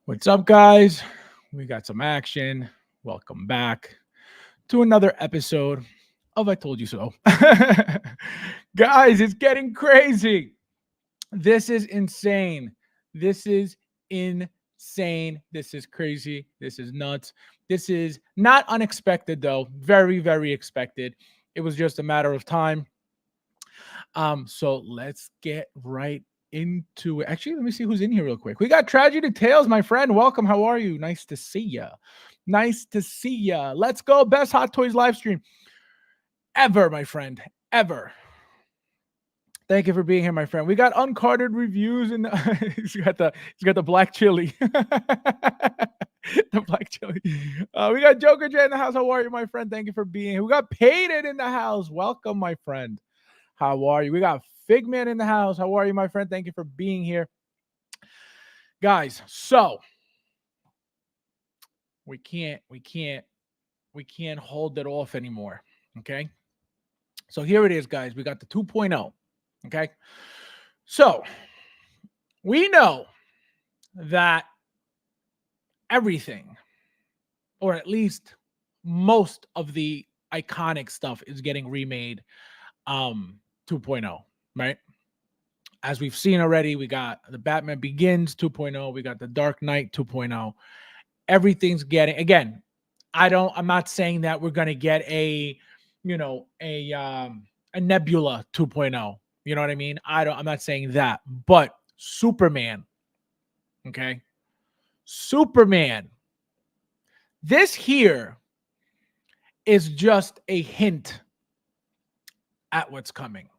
What's up, guys? We got some action. Welcome back to another episode of I Told You So. Guys, it's getting crazy. This is insane. This is insane. This is crazy. This is nuts. This is not unexpected, though. Very, very expected. It was just a matter of time. So let's get right into it. Actually, let me see who's in here real quick. We got Tragedy Tales, my friend. Welcome. How are you? Nice to see ya. Nice to see ya. Let's go. Best Hot Toys live stream ever, my friend. Ever. Thank you for being here, my friend. We got uncarded reviews and he's got the black chili. The black chili. We got Joker J in the house. How are you, my friend? Thank you for being here. We got Payton in the house. Welcome, my friend. How are you? We got Figman in the house. How are you, my friend? Thank you for being here. Guys, so we can't hold it off anymore. Okay. So here it is, guys. We got the 2.0. Okay. So we know that everything, or at least most of the iconic stuff, is getting remade 2.0, right? As we've seen already, we got the Batman Begins 2.0, we got the Dark Knight 2.0. Everything's getting, again, I'm not saying that we're going to get a Nebula 2.0. You know what I mean? I'm not saying that, but Superman, okay? Superman. This here is just a hint at what's coming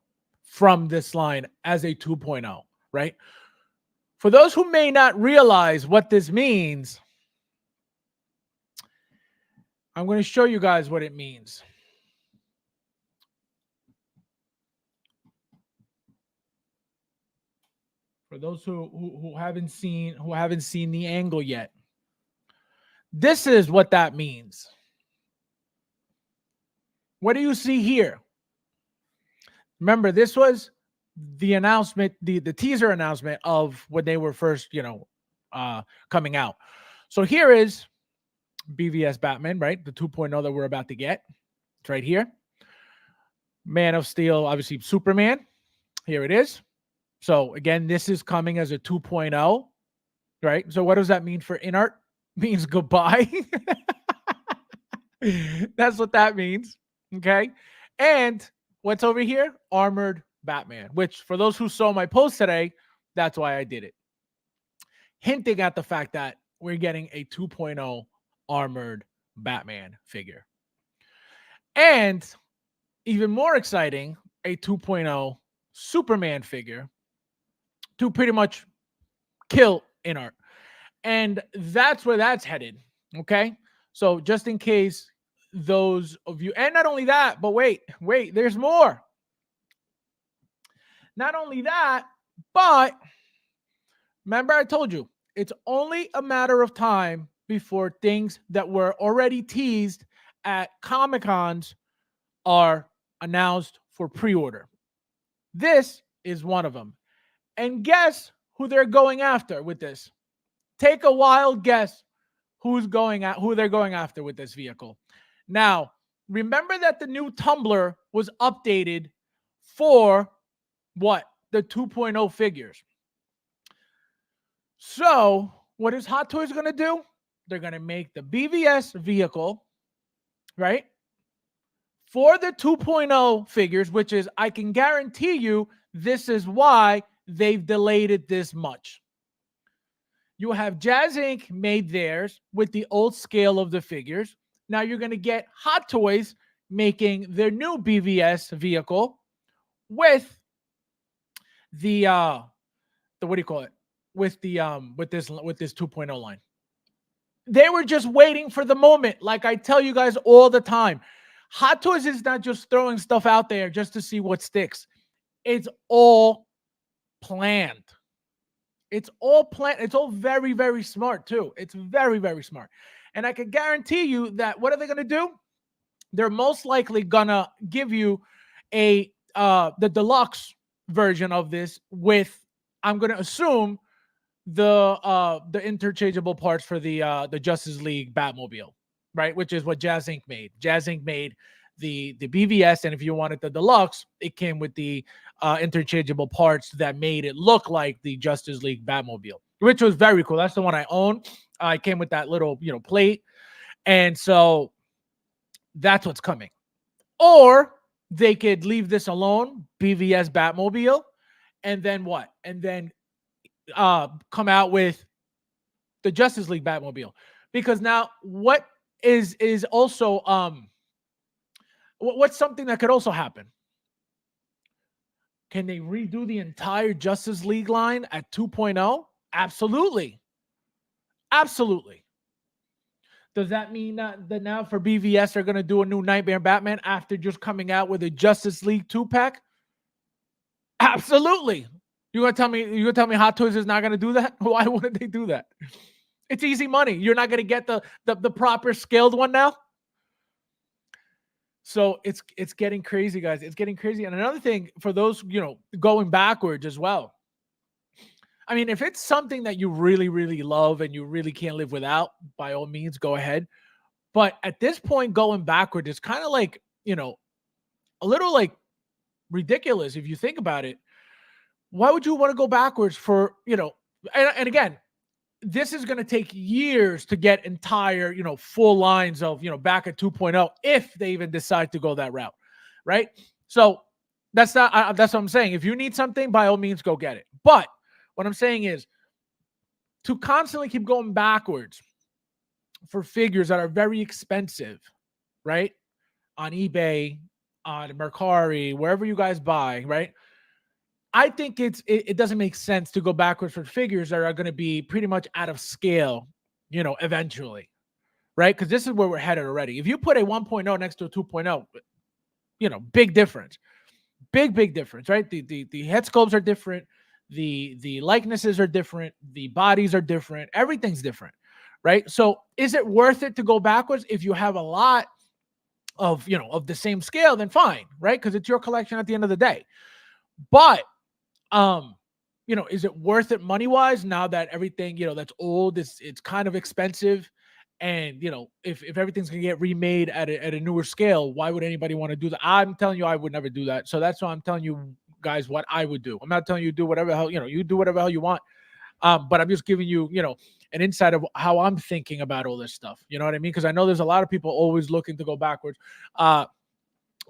from this line as a 2.0, right? For those who may not realize what this means, I'm going to show you guys what it means. For those who haven't seen the angle yet, this is what that means. What do you see here? Remember, this was the announcement, the teaser announcement of when they were first, coming out. So here is BVS Batman, right? The 2.0 that we're about to get. It's right here. Man of Steel, obviously Superman. Here it is. So again, this is coming as a 2.0, right? So what does that mean for Inart? Means goodbye. That's what that means. Okay. And what's over here? Armored Batman, which for those who saw my post today, that's why I did it. Hinting at the fact that we're getting a 2.0 armored Batman figure. And even more exciting, a 2.0 Superman figure to pretty much kill Inart. And that's where that's headed. Okay. So just in case those of you, and not only that, but wait, there's more. Not only that, but remember I told you, it's only a matter of time before things that were already teased at Comic-Cons are announced for pre-order. This is one of them. And guess who they're going after with this? Take a wild guess who they're going after with this vehicle. Now, remember that the new Tumblr was updated for what? The 2.0 figures. So, what is Hot Toys going to do? They're going to make the BVS vehicle, right? For the 2.0 figures, which is, I can guarantee you, this is why they've delayed it this much. You have Jazz Inc. made theirs with the old scale of the figures. Now you're going to get Hot Toys making their new BVS vehicle with the what do you call it? With the with this 2.0 line. They were just waiting for the moment, like I tell you guys all the time. Hot Toys is not just throwing stuff out there just to see what sticks. It's all planned. It's all planned. It's all very, very smart too. It's very, very smart. And I can guarantee you that what are they going to do? They're most likely going to give you the deluxe version of this with, I'm going to assume, the interchangeable parts for the Justice League Batmobile, right? Which is what Jazz Inc. made. Jazz Inc. made the BVS, and if you wanted the deluxe, it came with the interchangeable parts that made it look like the Justice League Batmobile, which was very cool. That's the one I own. It came with that little plate, and so that's what's coming. Or they could leave this alone, BVS Batmobile, and then what? And then come out with the Justice League Batmobile. Because now what is also what's something that could also happen? Can they redo the entire Justice League line at 2.0? Absolutely. Absolutely. Does that mean that now for BVS they're going to do a new Nightmare Batman after just coming out with a Justice League 2-pack? Absolutely. You're gonna tell me Hot Toys is not gonna do that? Why wouldn't they do that? It's easy money. You're not gonna get the proper scaled one now. So it's getting crazy, guys. It's getting crazy. And another thing for those going backwards as well. I mean, if it's something that you really, really love and you really can't live without, by all means, go ahead. But at this point, going backward is kind of like a little like ridiculous if you think about it. Why would you want to go backwards for, and again, this is going to take years to get entire, full lines of, back at 2.0 if they even decide to go that route, right? So that's what I'm saying. If you need something, by all means, go get it. But what I'm saying is to constantly keep going backwards for figures that are very expensive, right? On eBay, on Mercari, wherever you guys buy, right? I think it doesn't make sense to go backwards for figures that are going to be pretty much out of scale, eventually, right? Because this is where we're headed already. If you put a 1.0 next to a 2.0, big difference, big difference, right? The head sculpts are different, the likenesses are different, the bodies are different, everything's different, right? So is it worth it to go backwards if you have a lot of of the same scale? Then fine, right? Because it's your collection at the end of the day. But is it worth it money-wise now that everything, that's old, it's kind of expensive, and if everything's gonna get remade at a newer scale, why would anybody want to do that? I'm telling you, I would never do that. So that's why I'm telling you guys what I would do. I'm not telling you do whatever hell, you do whatever hell you want. But I'm just giving you, an insight of how I'm thinking about all this stuff. You know what I mean? Because I know there's a lot of people always looking to go backwards.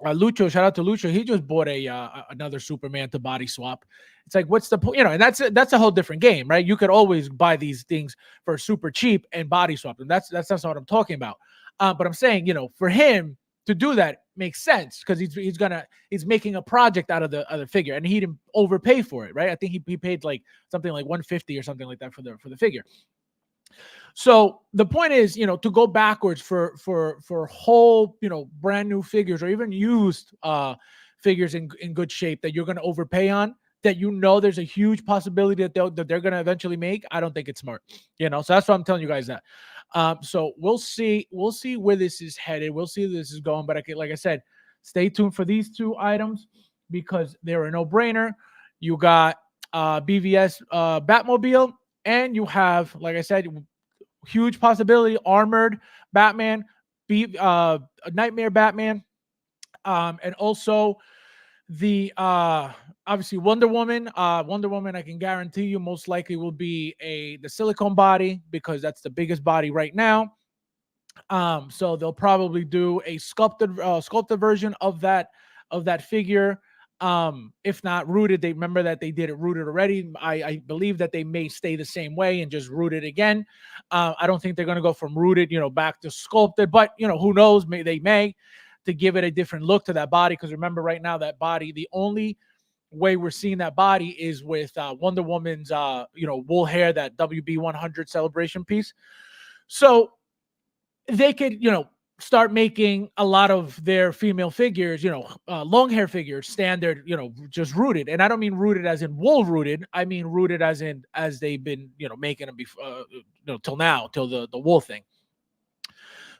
Lucho, shout out to Lucho. He just bought another Superman to body swap. It's like, what's the point? And that's a whole different game, right? You could always buy these things for super cheap and body swap them. That's not what I'm talking about. But I'm saying, for him to do that makes sense because he's making a project out of the other figure, and he didn't overpay for it, right? I think he paid like something like $150 or something like that for the figure. So the point is, to go backwards for whole, brand new figures or even used figures in good shape that you're going to overpay on, that there's a huge possibility that they're going to eventually make. I don't think it's smart, so that's why I'm telling you guys that. So we'll see where this is headed. We'll see where this is going. But like I said, stay tuned for these two items because they're a no-brainer. You got BVS Batmobile, and you have, like I said, huge possibility armored Batman, Nightmare Batman, and also the obviously Wonder Woman. Wonder Woman, I can guarantee you, most likely will be the silicone body because that's the biggest body right now. So they'll probably do a sculpted version of that figure. If not rooted, they remember that they did it rooted already. I believe that they may stay the same way and just root it again. I don't think they're going to go from rooted, back to sculpted, but who knows? They may to give it a different look to that body. Because remember, right now that body, the only way we're seeing that body is with Wonder Woman's, wool hair, that WB 100 celebration piece. So they could, start making a lot of their female figures, long hair figures, standard, just rooted. And I don't mean rooted as in wool rooted. I mean rooted as they've been, making them before, till now, till the wool thing.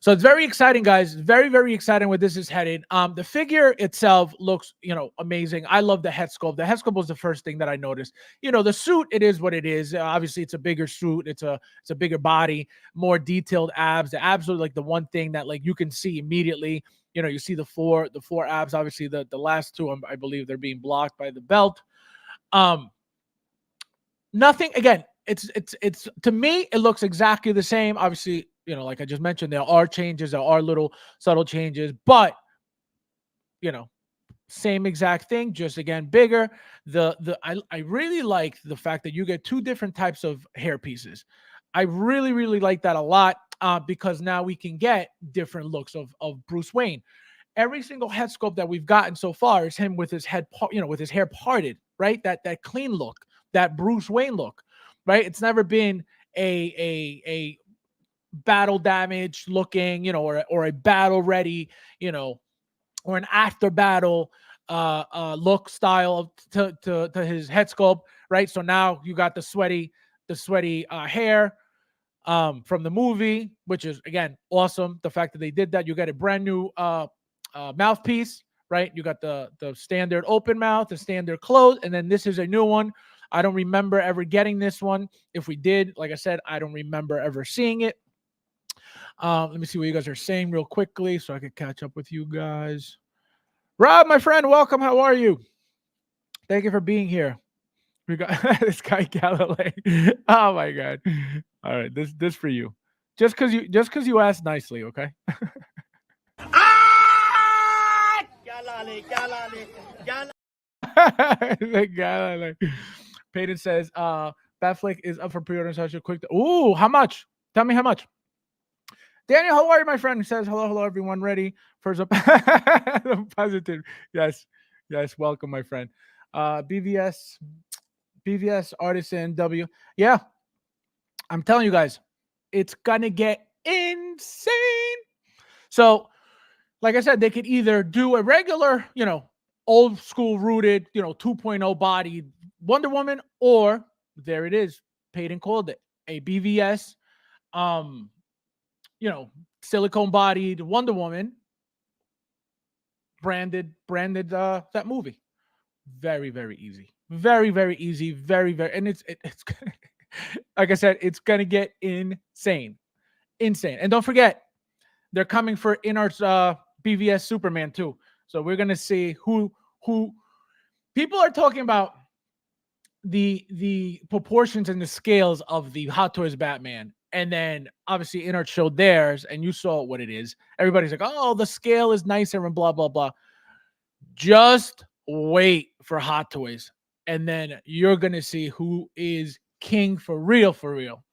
So it's very exciting, guys. Very, very exciting where this is headed. The figure itself looks, amazing. I love the head sculpt. The head sculpt was the first thing that I noticed. The suit, it is what it is. Obviously, it's a bigger suit. It's a bigger body, more detailed abs. The abs are like the one thing that like you can see immediately. You see the four abs. Obviously, the last two, I believe, they're being blocked by the belt. Nothing. Again, it's to me, it looks exactly the same. Obviously, like I just mentioned, there are changes, there are little subtle changes, but same exact thing, just again bigger. I really like the fact that you get two different types of hair pieces. I really, really like that a lot, because now we can get different looks of Bruce Wayne. Every single head sculpt that we've gotten so far is him with his head, with his hair parted, right? That clean look, that Bruce Wayne look, right? It's never been a battle damage looking, or a battle ready, or an after battle look style to his head sculpt, right? So now you got the sweaty hair from the movie, which is again awesome. The fact that they did that, you got a brand new mouthpiece, right? You got the standard open mouth, the standard closed, and then this is a new one. I don't remember ever getting this one. If we did, like I said, I don't remember ever seeing it. Let me see what you guys are saying real quickly so I can catch up with you guys. Rob, my friend, welcome. How are you? Thank you for being here. We got this guy Galilee. Oh my god. All right, this for you. Just because you asked nicely, okay? The Galilee. Peyton says, Batflick is up for pre-order, so I should quick. Ooh, how much? Tell me how much. Daniel, how are you, my friend? He says, hello, everyone. Ready for some positive. Yes, welcome, my friend. BVS Artisan W. Yeah, I'm telling you guys, it's gonna get insane. So, like I said, they could either do a regular, old school rooted, 2.0 body Wonder Woman, or there it is. Peyton called it a BVS, silicone bodied Wonder Woman branded that movie. Very, very easy. Very, very easy. Very, very, and it's like I said, it's gonna get insane. And don't forget, they're coming for Inart's BVS Superman too. So we're gonna see who people are talking about the proportions and the scales of the Hot Toys Batman. And then obviously Inart showed theirs, and you saw what it is. Everybody's like, oh, the scale is nicer and blah, blah, blah. Just wait for Hot Toys, and then you're going to see who is king for real, for real.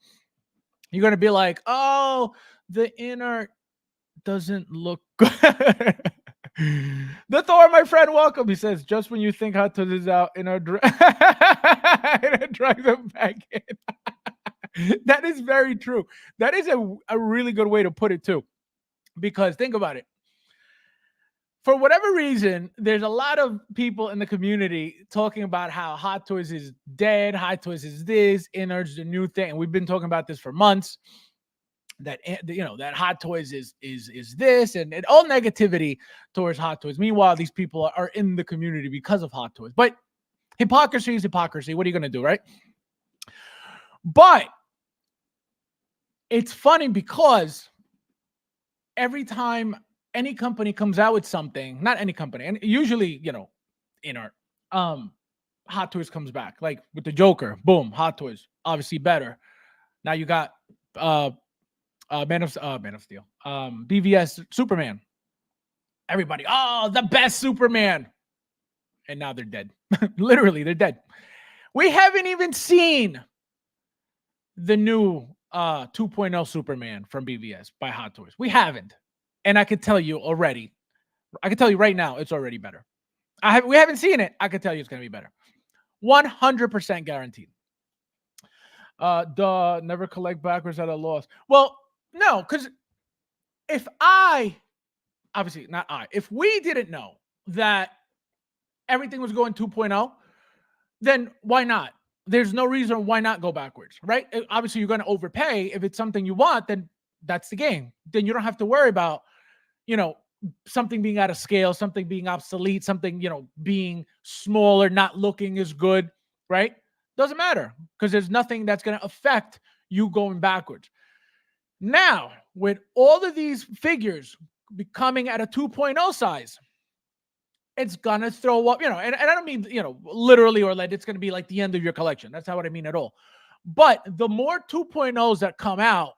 You're going to be like, oh, the Inart doesn't look good. The Thor, my friend, welcome. He says, just when you think Hot Toys is out, Inart drags them back in. That is very true. That is a really good way to put it too. Because think about it. For whatever reason, there's a lot of people in the community talking about how Hot Toys is dead, Hot Toys is this, Inart's the new thing. And we've been talking about this for months. That that Hot Toys is this and all negativity towards Hot Toys. Meanwhile, these people are in the community because of Hot Toys. But hypocrisy is hypocrisy. What are you going to do, right? But it's funny because every time any company comes out with something, not any company, and usually, Inart, Hot Toys comes back. Like with the Joker, boom, Hot Toys, obviously better. Now you got Man of Steel, BVS Superman. Everybody, oh, the best Superman. And now they're dead. Literally, they're dead. We haven't even seen the new 2.0 Superman from BVS by Hot Toys. We haven't. And I could tell you already. I can tell you right now, it's already better. We haven't seen it. I can tell you it's going to be better. 100% guaranteed. Never collect backwards at a loss. Well, no, because if we didn't know that everything was going 2.0, then why not? There's no reason why not go backwards, right? Obviously, you're going to overpay. If it's something you want, then that's the game. Then you don't have to worry about, you know, something being out of scale, something being obsolete, something, you know, being smaller, not looking as good, right? Doesn't matter because there's nothing that's going to affect you going backwards. Now, with all of these figures becoming at a 2.0 size, it's going to throw up, you know, and I don't mean, you know, literally or like it's going to be like the end of your collection. That's not what I mean at all. But the more 2.0s that come out,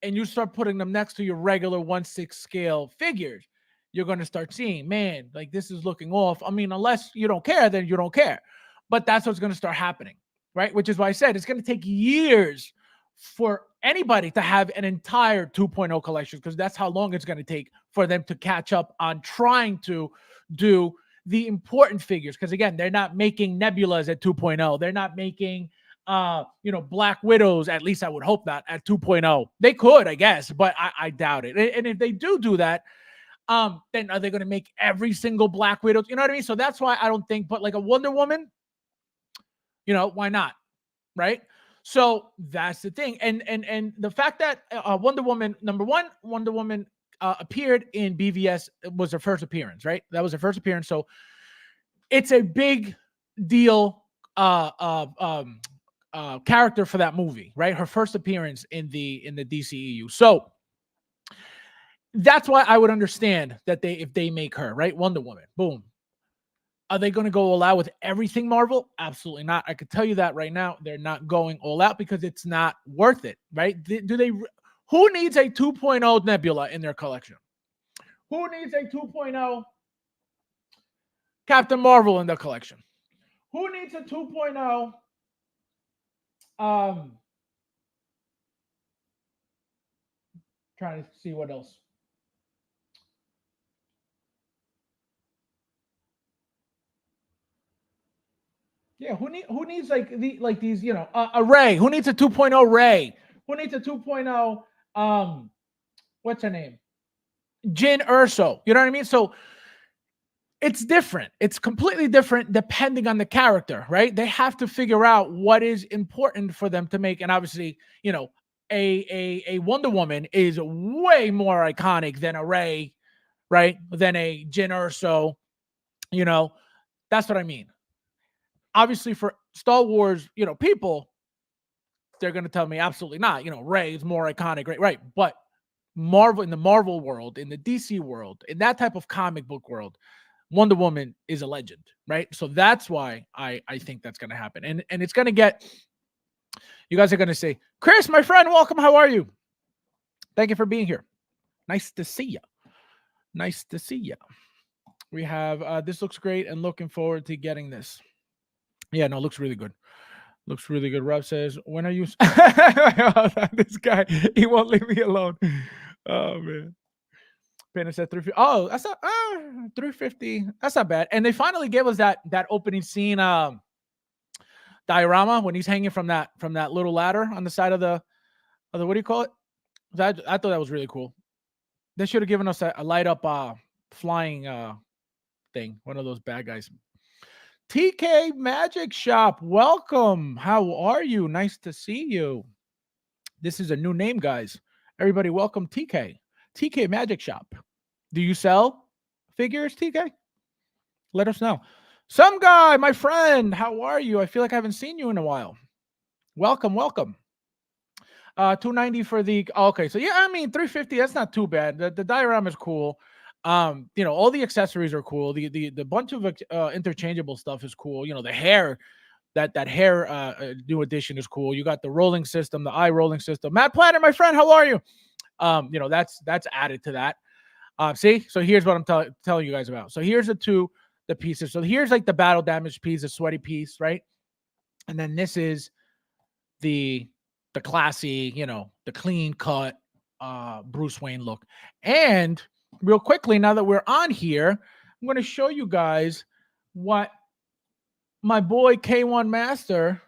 and you start putting them next to your regular 1/6 scale figures, you're going to start seeing, man, like this is looking off. I mean, unless you don't care, then you don't care. But that's what's going to start happening, right? Which is why I said it's going to take years for anybody to have an entire 2.0 collection, because that's how long it's going to take for them to catch up on trying to do the important figures. Because again, they're not making Nebulas at 2.0. They're not making you know, Black Widows, at least I would hope not, at 2.0. They could, I guess, but I doubt it. And if they do that, then are they going to make every single Black Widow? You know what I mean? So that's why I don't think, but like a Wonder Woman, you know, why not? Right? So that's the thing. And the fact that Wonder Woman, number one, Wonder Woman appeared in BVS, was her first appearance, right? That was her first appearance. So it's a big deal character for that movie, right? Her first appearance in the DCEU. So that's why I would understand that if they make her, right, Wonder Woman, boom. Are they going to go all out with everything Marvel? Absolutely not. I could tell you that right now. They're not going all out because it's not worth it, right? Who needs a 2.0 Nebula in their collection? Who needs a 2.0 Captain Marvel in their collection? Who needs a 2.0 trying to see what else. Yeah, who needs like these, you know, a Ray? Who needs a 2.0 Ray? Who needs a 2.0 what's her name? Jin Urso. You know what I mean? So it's different. It's completely different depending on the character, right? They have to figure out what is important for them to make. And obviously, you know, a Wonder Woman is way more iconic than a Ray, right? Than a Jin Urso. You know, that's what I mean. Obviously, for Star Wars, you know, people, they're going to tell me absolutely not. You know, Ray is more iconic, right? But Marvel, in the Marvel world, in the DC world, in that type of comic book world, Wonder Woman is a legend, right? So that's why I think that's going to happen. And it's going to get, you guys are going to say, Chris, my friend, welcome. How are you? Thank you for being here. Nice to see you. Nice to see you. We have, this looks great and looking forward to getting this. Yeah, no, looks really good. Looks really good. Rob says, when are you? This guy, he won't leave me alone. Oh, man. Payne said 350. Oh, that's not 350. That's not bad. And they finally gave us that opening scene diorama when he's hanging from that little ladder on the side of the what do you call it? I thought that was really cool. They should have given us a light up flying thing, one of those bad guys. TK Magic Shop, welcome. How are you? Nice to see you. This is a new name, guys. Everybody, welcome TK. TK Magic Shop. Do you sell figures, TK? Let us know. Some guy, my friend, how are you? I feel like I haven't seen you in a while. Welcome. 290 for the okay. So yeah, I mean 350. That's not too bad. The diorama is cool. You know, all the accessories are cool. The bunch of interchangeable stuff is cool. You know, the hair, that hair new edition is cool. You got the rolling system, the eye rolling system. Matt Platter, my friend, how are you? You know, that's added to that. See, so here's what I'm telling you guys about. So here's the pieces. So here's like the battle damage piece, the sweaty piece, right? And then this is the classy, you know, the clean cut Bruce Wayne look. And real quickly, now that we're on here, I'm going to show you guys what my boy K1 Master,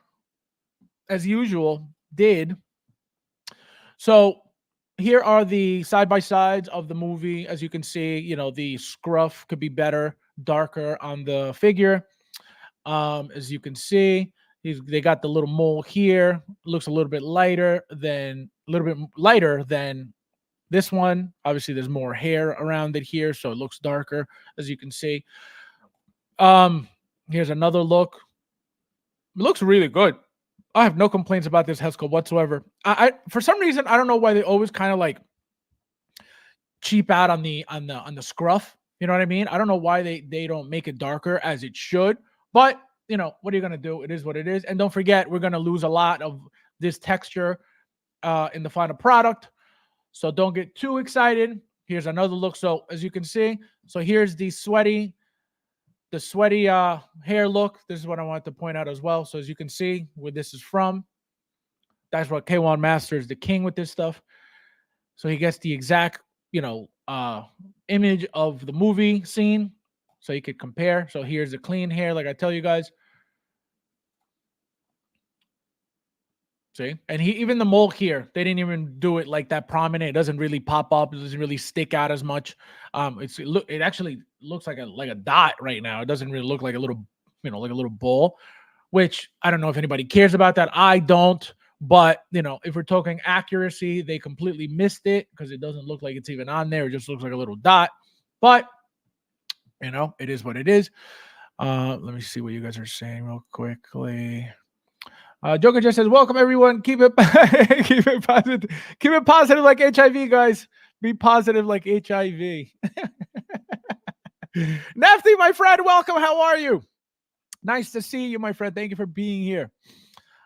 as usual, did. So here are the side-by-sides of the movie. As you can see, you know, the scruff could be better, darker on the figure. As you can see, they got the little mole here. Looks a little bit lighter than little bit lighter than this one. Obviously, there's more hair around it here, so it looks darker, as you can see. Here's another look. It looks really good. I have no complaints about this head sculpt whatsoever. I for some reason, I don't know why they always kind of like cheap out on the scruff. You know what I mean? I don't know why they don't make it darker as it should, but you know, what are you gonna do? It is what it is. And don't forget, we're gonna lose a lot of this texture in the final product. So don't get too excited. Here's another look. So as you can see, so here's the sweaty hair look. This is what I wanted to point out as well. So as you can see where this is from, that's what K1 Master is the king with this stuff. So he gets the exact, image of the movie scene. So you could compare. So here's the clean hair, like I tell you guys. See, and even the mole here, they didn't even do it like that prominent. It doesn't really pop up. It doesn't really stick out as much. It actually looks like a dot right now. It doesn't really look like a little, like a little ball, which I don't know if anybody cares about that. I don't, but if we're talking accuracy, they completely missed it because it doesn't look like it's even on there. It just looks like a little dot, but it is what it is. Let me see what you guys are saying real quickly. Joker just says, "Welcome everyone. Keep it keep it positive. Keep it positive like HIV, guys. Be positive like HIV." Nefty, my friend, welcome. How are you? Nice to see you, my friend. Thank you for being here.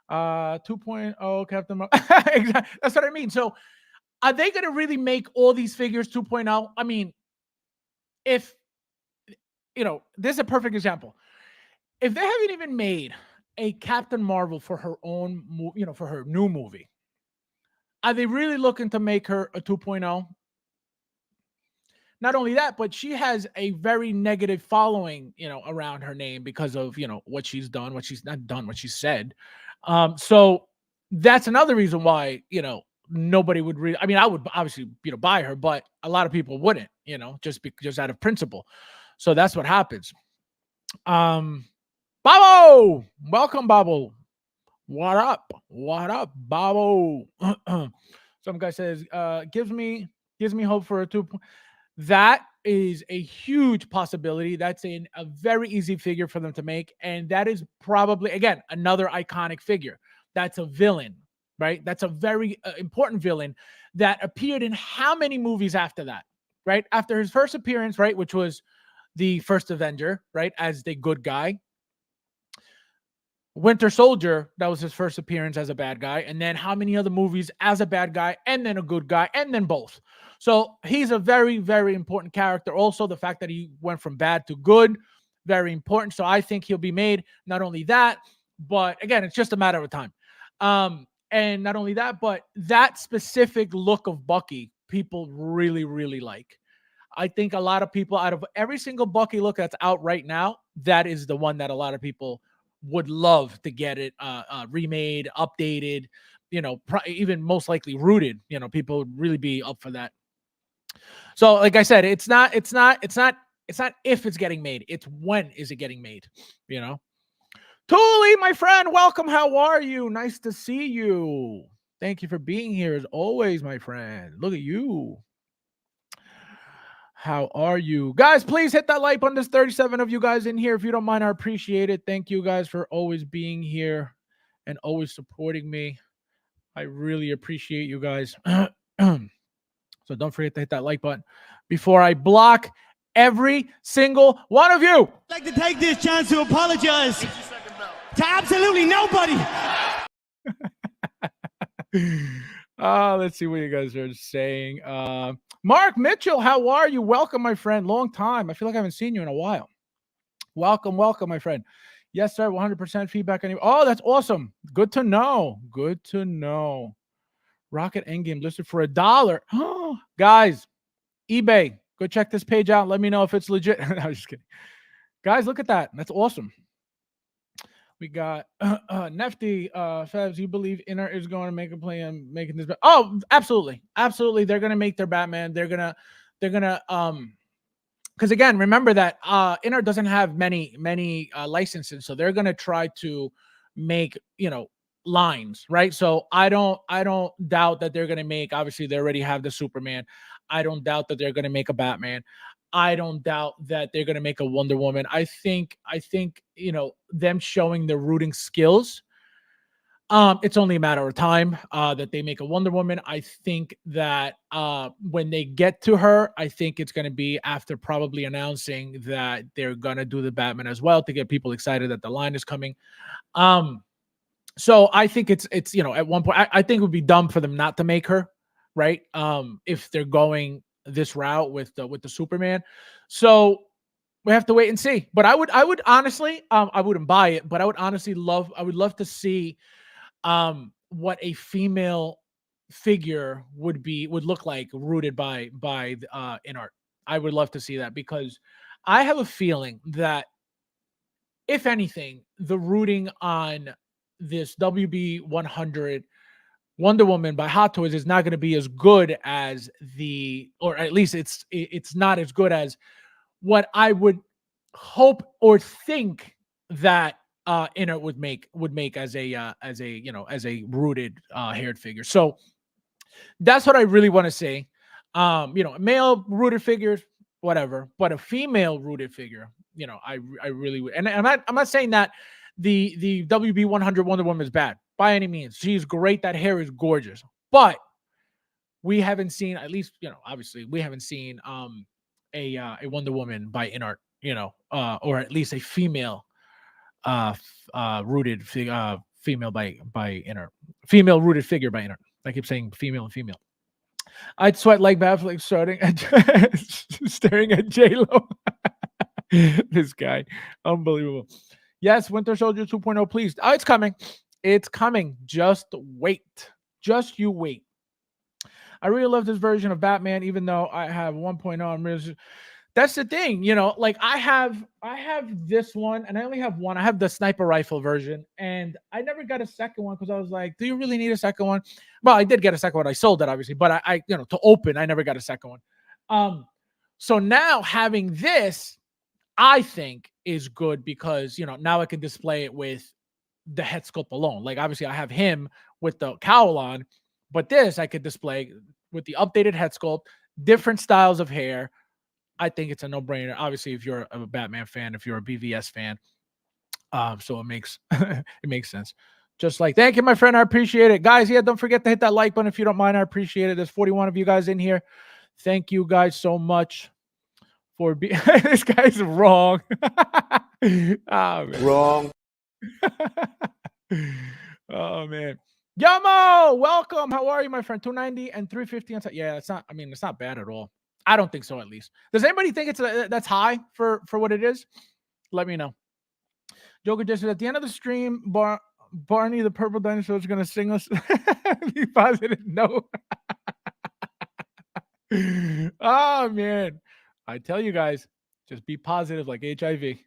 2.0 Captain. Exactly. That's what I mean. So, are they going to really make all these figures 2.0? I mean, if this is a perfect example. If they haven't even made a Captain Marvel for her own, for her new movie, are they really looking to make her a 2.0? Not only that, but she has a very negative following, around her name because of, what she's done, what she's not done, what she said. So that's another reason why, nobody would really, I mean, I would obviously, buy her, but a lot of people wouldn't, just out of principle. So that's what happens. Babo, welcome, Babo. What up? What up, Babo? Some guy says, gives me hope for a 2. That is a huge possibility. That's a very easy figure for them to make. And that is probably, again, another iconic figure. That's a villain, right? That's a very important villain that appeared in how many movies after that, right? After his first appearance, right, which was the first Avenger, right, as the good guy. Winter Soldier, that was his first appearance as a bad guy. And then how many other movies as a bad guy and then a good guy and then both. So he's a very, very important character. Also, the fact that he went from bad to good, very important. So I think he'll be made. Not only that, but again, it's just a matter of time. And not only that, but that specific look of Bucky, people really, really like. I think a lot of people, out of every single Bucky look that's out right now, that is the one that a lot of people would love to get it remade, updated, even most likely rooted. People would really be up for that. So, like I said, it's not if it's getting made, it's when is it getting made. Thule, my friend, welcome. How are you? Nice to see you. Thank you for being here as always, my friend. Look at you. How are you guys? Please hit that like button. There's 37 of you guys in here. If you don't mind, I appreciate it. Thank you guys for always being here and always supporting me. I really appreciate you guys. So don't forget to hit that like button before I block every single one of you. I'd like to take this chance to apologize to absolutely nobody. Let's see what you guys are saying. Mark Mitchell, how are you? Welcome, my friend. Long time. I feel like I haven't seen you in a while. Welcome, my friend. Yes, sir. 100% feedback. Oh, that's awesome. Good to know. Good to know. Rocket Endgame listed for $1. Oh, guys, eBay. Go check this page out. Let me know if it's legit. No, I'm just kidding. Guys, look at that. That's awesome. We got Nefty, Fabs. You believe Inart is going to make a play on making this? Oh, absolutely, absolutely. They're going to make their Batman. They're gonna, because again, remember that Inart doesn't have many licenses, so they're going to try to make lines, right? So I don't doubt that they're going to make, obviously they already have the Superman. I don't doubt that they're going to make a Batman. I don't doubt that they're going to make a Wonder Woman. I think them showing the rooting skills, it's only a matter of time that they make a Wonder Woman. I think that when they get to her, I think it's going to be after probably announcing that they're going to do the Batman as well to get people excited that the line is coming. So I think it's at one point I think it would be dumb for them not to make her, right? If they're going this route with the Superman. So we have to wait and see. But I would honestly, I wouldn't buy it, but I would love to see what a female figure would look like rooted by Inart. I would love to see that because I have a feeling that if anything, the rooting on this WB 100 Wonder Woman by Hot Toys is not going to be as good as or at least it's not as good as what I would hope or think that Inner would make as a rooted haired figure. So that's what I really want to see. Male rooted figures, whatever, but a female rooted figure, I really would. And I'm not saying that the WB 100 Wonder Woman is bad by any means. She's great. That hair is gorgeous, but we haven't seen, at least, obviously we haven't seen a Wonder Woman by Inart, or at least a female rooted female by Inart, female rooted figure by Inart. I keep saying female and female. I'd sweat like Batfleck staring at J-Lo. This guy, unbelievable. Yes, Winter Soldier 2.0, please. Oh, it's coming. It's coming. Just wait. Just you wait. I really love this version of Batman, even though I have 1.0. I'm really, that's the thing, like I have this one and I only have one. I have the sniper rifle version and I never got a second one because I was like, do you really need a second one? Well, I did get a second one. I sold it, obviously, but I to open, I never got a second one. So now having this, I think is good because, now I can display it with the head sculpt alone. Like, obviously I have him with the cowl on, but this I could display with the updated head sculpt, different styles of hair. I think it's a no-brainer. Obviously, if you're a Batman fan, if you're a BVS fan, so it makes it makes sense. Just like, thank you, my friend. I appreciate it, guys. Yeah, don't forget to hit that like button if you don't mind. I appreciate it. There's 41 of you guys in here. Thank you guys so much for being. This guy's wrong. Oh, man. Wrong. Oh man. Yamo, welcome. How are you, my friend? 290 and 350 on top. Yeah, it's not. I mean, it's not bad at all. I don't think so, at least. Does anybody think it's that's high for what it is? Let me know. Joker just said at the end of the stream, Barney the purple dinosaur is gonna sing us. Be positive. No. Oh man. I tell you guys, just be positive like HIV.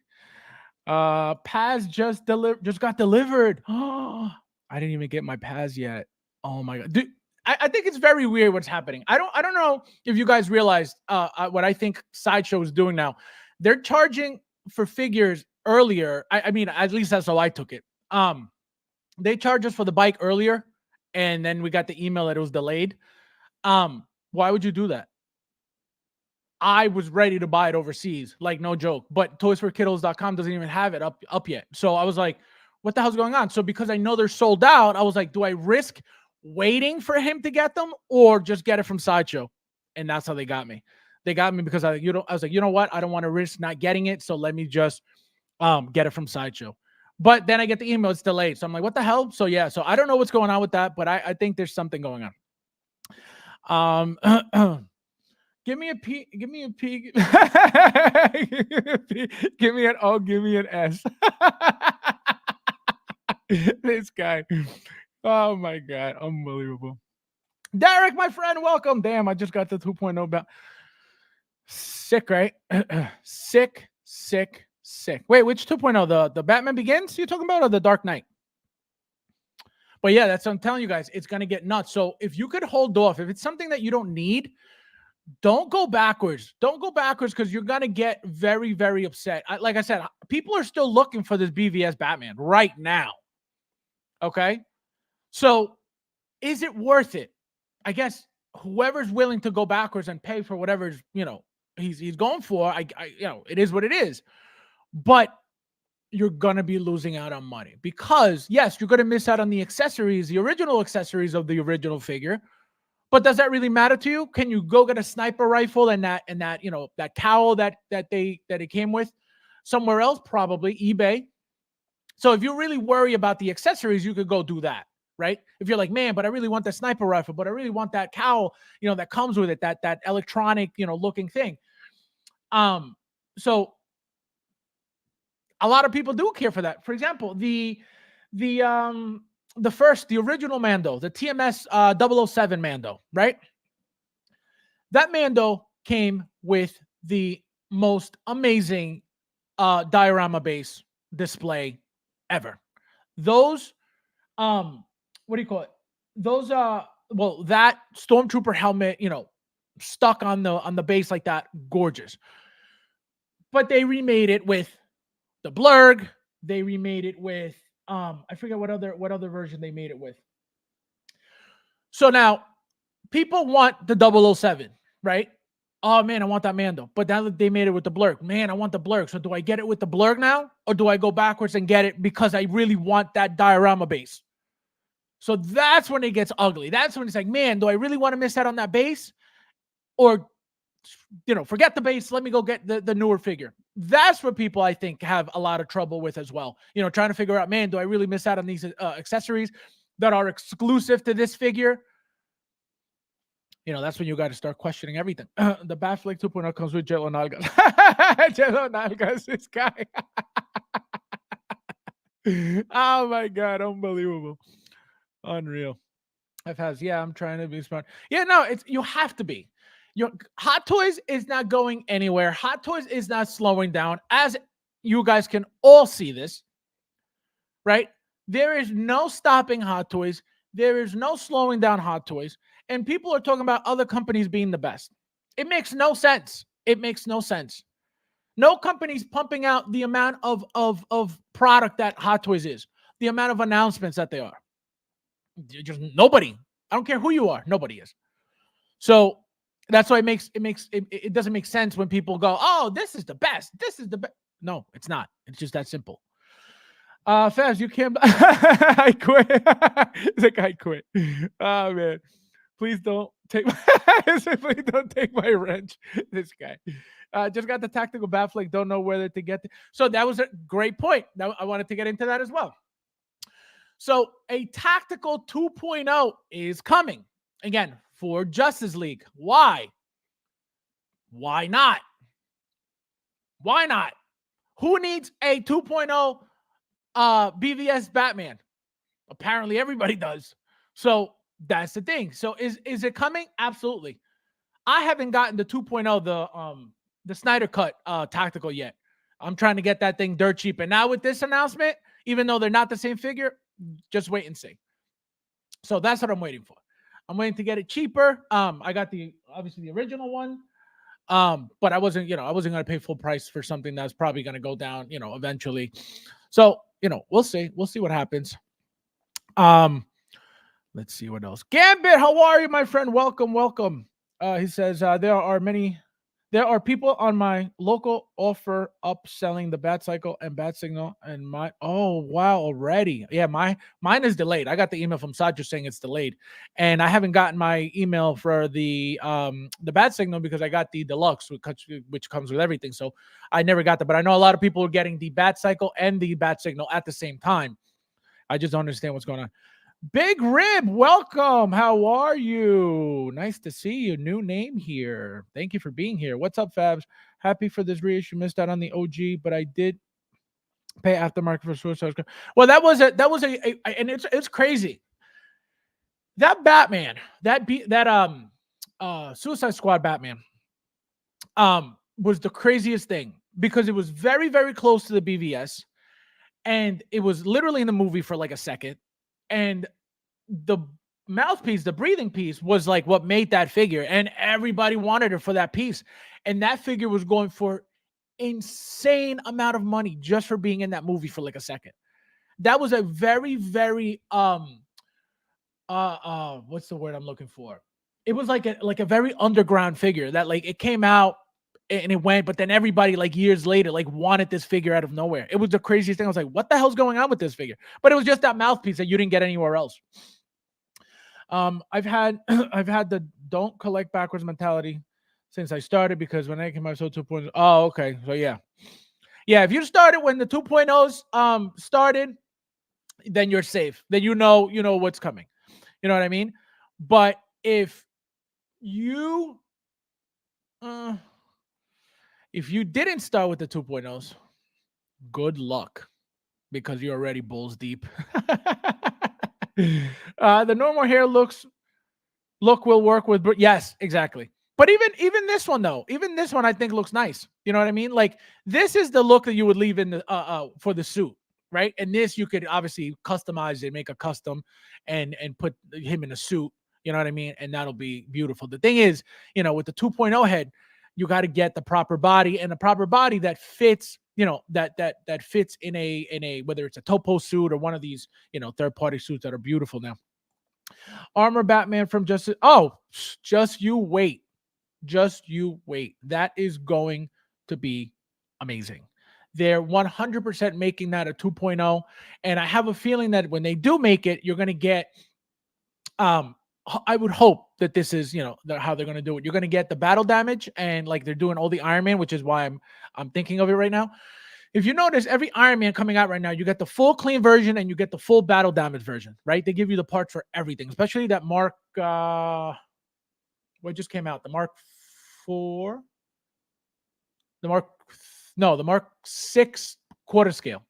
Paz just got delivered. Oh, I didn't even get my Paz yet. Oh my god. Dude, I think it's very weird what's happening. I don't know if you guys realized what I think Sideshow is doing now. They're charging for figures earlier. I mean, at least that's how I took it. They charged us for the bike earlier, and then we got the email that it was delayed. Why would you do that? I was ready to buy it overseas, like no joke. But toysforkiddos.com doesn't even have it up yet. So I was like, what the hell's going on? So because I know they're sold out, I was like, do I risk waiting for him to get them or just get it from Sideshow? And that's how they got me. They got me because I was like, you know what? I don't want to risk not getting it. So let me just get it from Sideshow. But then I get the email, it's delayed. So I'm like, what the hell? So yeah, so I don't know what's going on with that, but I think there's something going on. Give me a P. Give me a P. Give me an O. Give me an S. This guy. Oh my god, unbelievable. Derek, my friend, welcome. Damn, I just got the 2.0. Sick, right? Sick. Wait, which 2.0? The Batman Begins you're talking about, or the Dark Knight? But yeah, that's what I'm telling you guys. It's gonna get nuts. So if you could hold off, if it's something that you don't need, don't go backwards. Don't go backwards because you're going to get very, very upset. Like I said, people are still looking for this BVS Batman right now. Okay? So is it worth it? I guess whoever's willing to go backwards and pay for whatever's, he's going for, it is what it is. But you're going to be losing out on money because yes, you're going to miss out on the accessories, the original accessories of the original figure. But does that really matter to you? Can you go get a sniper rifle and that that cowl that it came with somewhere else? Probably eBay. So if you really worry about the accessories, you could go do that, right? If you're like, man, but I really want the sniper rifle, but I really want that cowl, that comes with it, that electronic, looking thing. So a lot of people do care for that. For example, the original Mando, the TMS 007 Mando, right? That Mando came with the most amazing diorama base display ever. Those what do you call it? Those that stormtrooper helmet, stuck on the base like that, gorgeous. But they remade it with the blurg. They remade it with I forget what other version they made it with. So now people want the 007, right? Oh man, I want that Mando. But now that they made it with the blurg, man, I want the blurg. So do I get it with the blurg now? Or do I go backwards and get it because I really want that diorama base? So that's when it gets ugly. That's when it's like, man, do I really want to miss out on that base? Or, forget the base. Let me go get the newer figure. That's what people, I think, have a lot of trouble with as well. Trying to figure out, man, do I really miss out on these accessories that are exclusive to this figure? That's when you got to start questioning everything. The Batfleck 2.0 comes with Jello Nalgas. Jello Nalgas, this guy. Oh my God, unbelievable. Unreal. I'm trying to be smart. Yeah, no, you have to be. Hot Toys is not going anywhere. Hot Toys is not slowing down, as you guys can all see this, right? There is no stopping Hot Toys. There is no slowing down Hot Toys. And people are talking about other companies being the best. It makes no sense. It makes no sense. No company's pumping out the amount of product that Hot Toys is, the amount of announcements that they are. Just nobody. I don't care who you are. Nobody is. So that's why it doesn't make sense when people go, oh, this is the best. This is the best. No, it's not. It's just that simple. Fabs, you can't. I quit. It's like, I quit. Oh man, please don't take please don't take my wrench. This guy. Just got the tactical Batfleck. Don't know whether to get. So that was a great point. I wanted to get into that as well. So a tactical 2.0 is coming again for Justice League. Why? Why not? Why not? Who needs a 2.0 BVS Batman? Apparently everybody does. So that's the thing. So is it coming? Absolutely. I haven't gotten the 2.0, the Snyder Cut tactical yet. I'm trying to get that thing dirt cheap. And now with this announcement, even though they're not the same figure, just wait and see. So that's what I'm waiting for. I'm waiting to get it cheaper. I got obviously the original one. But I wasn't going to pay full price for something that's probably going to go down, eventually. So, we'll see. We'll see what happens. Let's see what else. Gambit, how are you, my friend? Welcome, welcome. He says, there are people on my local offer up selling the Bat Cycle and Bat Signal and oh wow, already. Yeah, mine is delayed. I got the email from Sajid saying it's delayed. And I haven't gotten my email for the Bat Signal because I got the deluxe, which comes with everything. So I never got that. But I know a lot of people are getting the Bat Cycle and the Bat Signal at the same time. I just don't understand what's going on. Big Rib, welcome. How are you? Nice to see you. New name here. Thank you for being here. What's up, Fabs? Happy for this reissue. Missed out on the OG, but I did pay aftermarket for Suicide Squad. Well, that was and it's crazy. That Batman, that Suicide Squad Batman, was the craziest thing because it was very, very close to the BVS, and it was literally in the movie for like a second. And the mouthpiece, the breathing piece, was like what made that figure, and everybody wanted it for that piece. And that figure was going for insane amount of money just for being in that movie for like a second. That was a very, very what's the word I'm looking for? It was like a very underground figure that like it came out and it went, but then everybody like years later like wanted this figure out of nowhere. It was the craziest thing. I was like, what the hell's going on with this figure? But it was just that mouthpiece that you didn't get anywhere else. I've had I've had the don't collect backwards mentality since I started because when I came out, so 2.0. Oh, okay. So yeah. If you started when the 2.0s started, then you're safe. Then you know what's coming. You know what I mean? But you uh, if you didn't start with the 2.0s, good luck because you're already balls deep. The normal hair look will work with, but yes, exactly. But even this one though, even this one I think looks nice. You know what I mean? Like this is the look that you would leave in the for the suit, right? And this you could obviously customize it, make a custom, and put him in a suit. You know what I mean? And that'll be beautiful. The thing is, with the 2.0 head, you got to get the proper body and a proper body that fits. That fits in a whether it's a topo suit or one of these third party suits that are beautiful now. Armor Batman from just you wait. Just you wait. That is going to be amazing. They're 100% making that a 2.0. And I have a feeling that when they do make it, you're going to get, I would hope that this is, how they're going to do it. You're going to get the battle damage and like they're doing all the Iron Man, which is why I'm thinking of it right now. If you notice, every Iron Man coming out right now, you get the full clean version and you get the full battle damage version, right? They give you the parts for everything, especially that Mark, what just came out? The Mark 4? The Mark 6 quarter scale.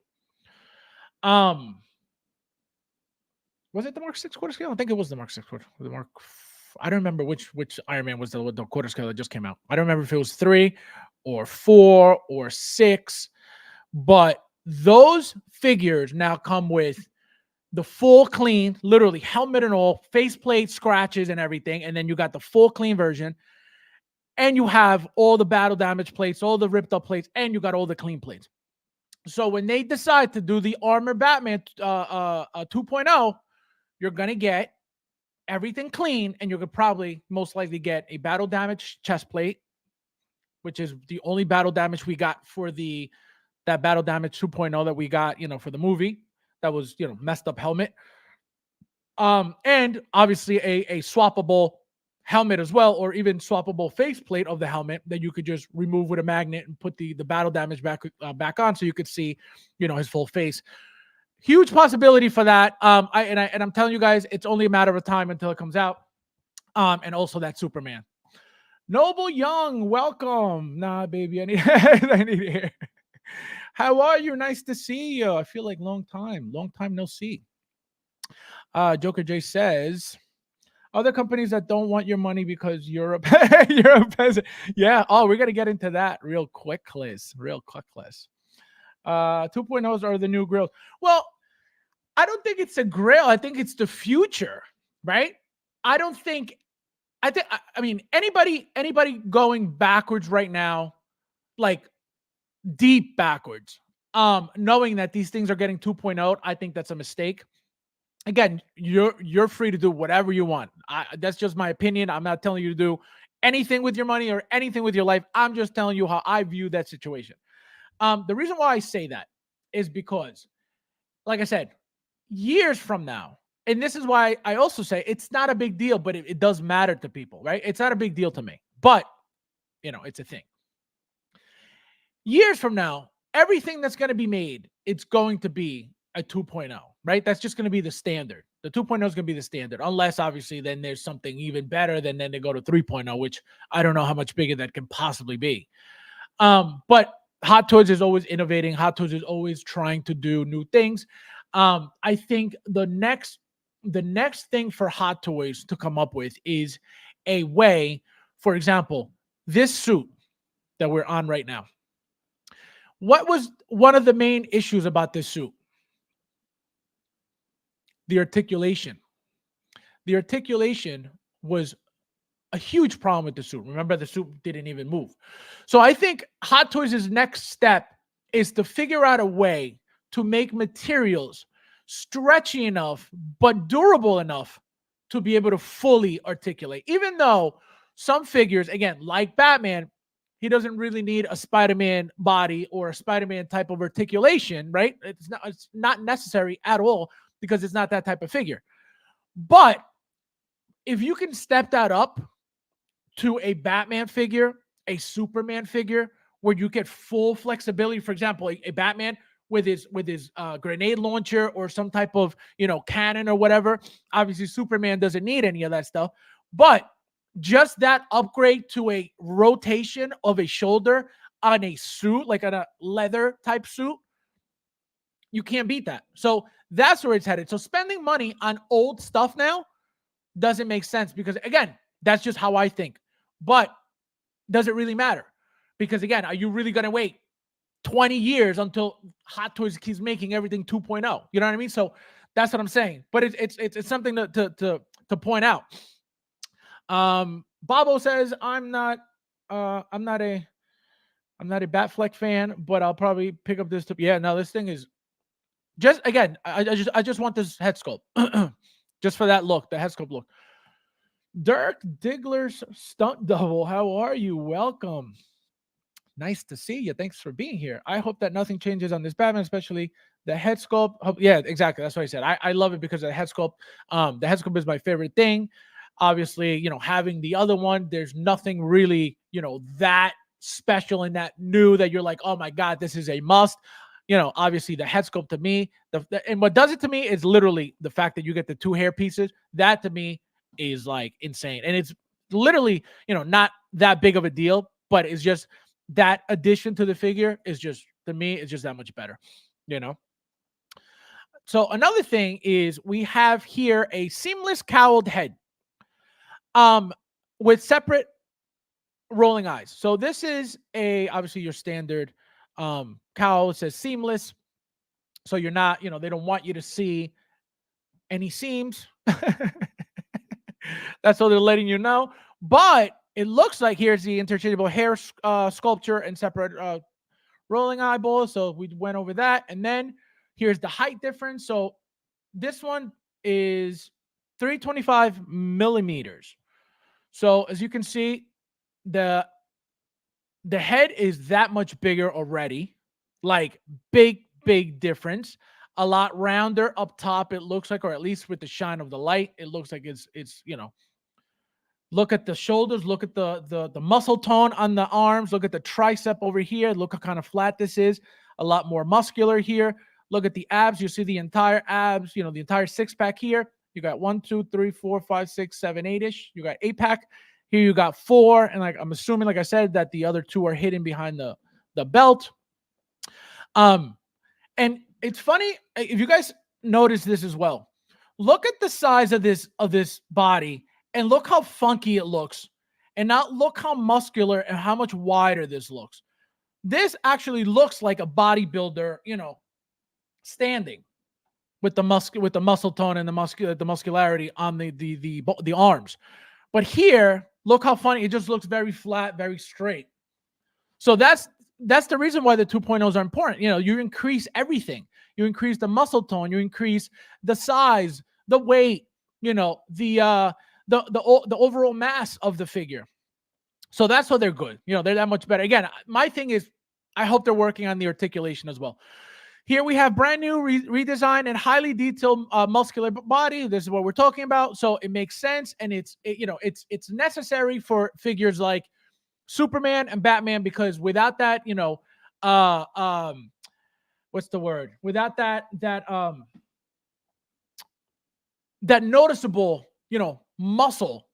Was it the Mark 6 quarter scale? I think it was the Mark 6 quarter. I don't remember which Iron Man was the quarter scale that just came out. I don't remember if it was 3 or 4 or 6. But those figures now come with the full clean, literally helmet and all, faceplate, scratches, and everything. And then you got the full clean version. And you have all the battle damage plates, all the ripped up plates, and you got all the clean plates. So when they decide to do the Armor Batman 2.0, you're going to get everything clean. And you're going to probably most likely get a battle damage chest plate, which is the only battle damage we got for that battle damage 2.0 that we got, for the movie. That was, messed up helmet. And obviously a swappable helmet as well, or even swappable faceplate of the helmet that you could just remove with a magnet and put the battle damage back on so you could see, his full face. Huge possibility for that. I'm telling you guys, it's only a matter of time until it comes out. And also that Superman. Noble Young, welcome. Nah, baby, I need hair. How are you? Nice to see you. I feel like long time no see. Joker J says, other companies that don't want your money because you're a peasant. Yeah. Oh, we're gonna get into that real quick, Liz. 2.0s are the new grills. Well, I don't think it's a grill. I think it's the future, right? I mean, anybody going backwards right now, like deep backwards, knowing that these things are getting 2.0, I think that's a mistake. Again, you're free to do whatever you want. That's just my opinion. I'm not telling you to do anything with your money or anything with your life. I'm just telling you how I view that situation. The reason why I say that is because, like I said, years from now, and this is why I also say it's not a big deal, but it does matter to people, right? It's not a big deal to me, but it's a thing. Years from now, everything that's going to be made, it's going to be a 2.0, right? That's just going to be the standard. The 2.0 is going to be the standard, unless obviously then there's something even better than then they go to 3.0, which I don't know how much bigger that can possibly be. But Hot Toys is always innovating. Hot Toys is always trying to do new things. I think the next thing for Hot Toys to come up with is a way, for example, this suit that we're on right now. What was one of the main issues about this suit? The articulation. The articulation was a huge problem with the suit. Remember, the suit didn't even move. So I think Hot Toys' next step is to figure out a way to make materials stretchy enough, but durable enough to be able to fully articulate. Even though some figures, again, like Batman, he doesn't really need a Spider-Man body or a Spider-Man type of articulation, right? It's not necessary at all because it's not that type of figure. But if you can step that up to a Batman figure, a Superman figure, where you get full flexibility, for example, a Batman with his grenade launcher or some type of cannon or whatever. Obviously, Superman doesn't need any of that stuff, but just that upgrade to a rotation of a shoulder on a suit, like on a leather type suit, you can't beat that. So that's where it's headed. So spending money on old stuff now doesn't make sense because, again, that's just how I think. But does it really matter? Because, again, are you really going to wait 20 years until Hot Toys keeps making everything 2.0? You know what I mean? So that's what I'm saying. But it's something to point out. Bobo says, I'm not a Batfleck fan, but I'll probably pick up this. This thing is just, again, I just want this head sculpt just for that look, the head sculpt look. Dirk Diggler's stunt double, how are you? Welcome. Nice to see you. Thanks for being here. I hope that nothing changes on this Batman, especially the head sculpt. Yeah, exactly. That's what I said. I love it because of the head sculpt. The head sculpt is my favorite thing. Obviously, having the other one, there's nothing really, that special and that new that you're like, oh my God, this is a must. Obviously the head sculpt to me, and what does it to me is literally the fact that you get the two hair pieces. That to me is like insane. And it's literally, not that big of a deal, but it's just that addition to the figure is just, to me, it's just that much better, So another thing is we have here a seamless cowled head with separate rolling eyes. So this is obviously your standard cowl. It says seamless. So you're not, they don't want you to see any seams. That's all they're letting you know. But it looks like here's the interchangeable hair sculpture and separate rolling eyeballs. So we went over that. And then here's the height difference. So this one is 325 millimeters. So as you can see, the head is that much bigger already. Like big difference. A lot rounder up top, it looks like, or at least with the shine of the light, it looks like it's look at the shoulders, look at the muscle tone on the arms, look at the tricep over here, look how kind of flat this is, a lot more muscular here. Look at the abs, you see the entire abs, the entire six-pack here. You got 1, 2, 3, 4, 5, 6, 7, 8-ish. You got 8-pack. Here you got 4, and I'm assuming, like I said, that the other 2 are hidden behind the belt. And it's funny if you guys notice this as well. Look at the size of this body and look how funky it looks, and now look how muscular and how much wider this looks. This actually looks like a bodybuilder, standing with the muscle tone and the muscularity on the arms. But here, look how funny it just looks, very flat, very straight. So that's the reason why the 2.0s are important. You increase everything. You increase the muscle tone. You increase the size, the weight. The overall mass of the figure. So that's why they're good. They're that much better. Again, my thing is, I hope they're working on the articulation as well. Here we have brand new redesign and highly detailed muscular body. This is what we're talking about. So it makes sense, and it's necessary for figures like Superman and Batman, because without that, what's the word? Without that noticeable, muscle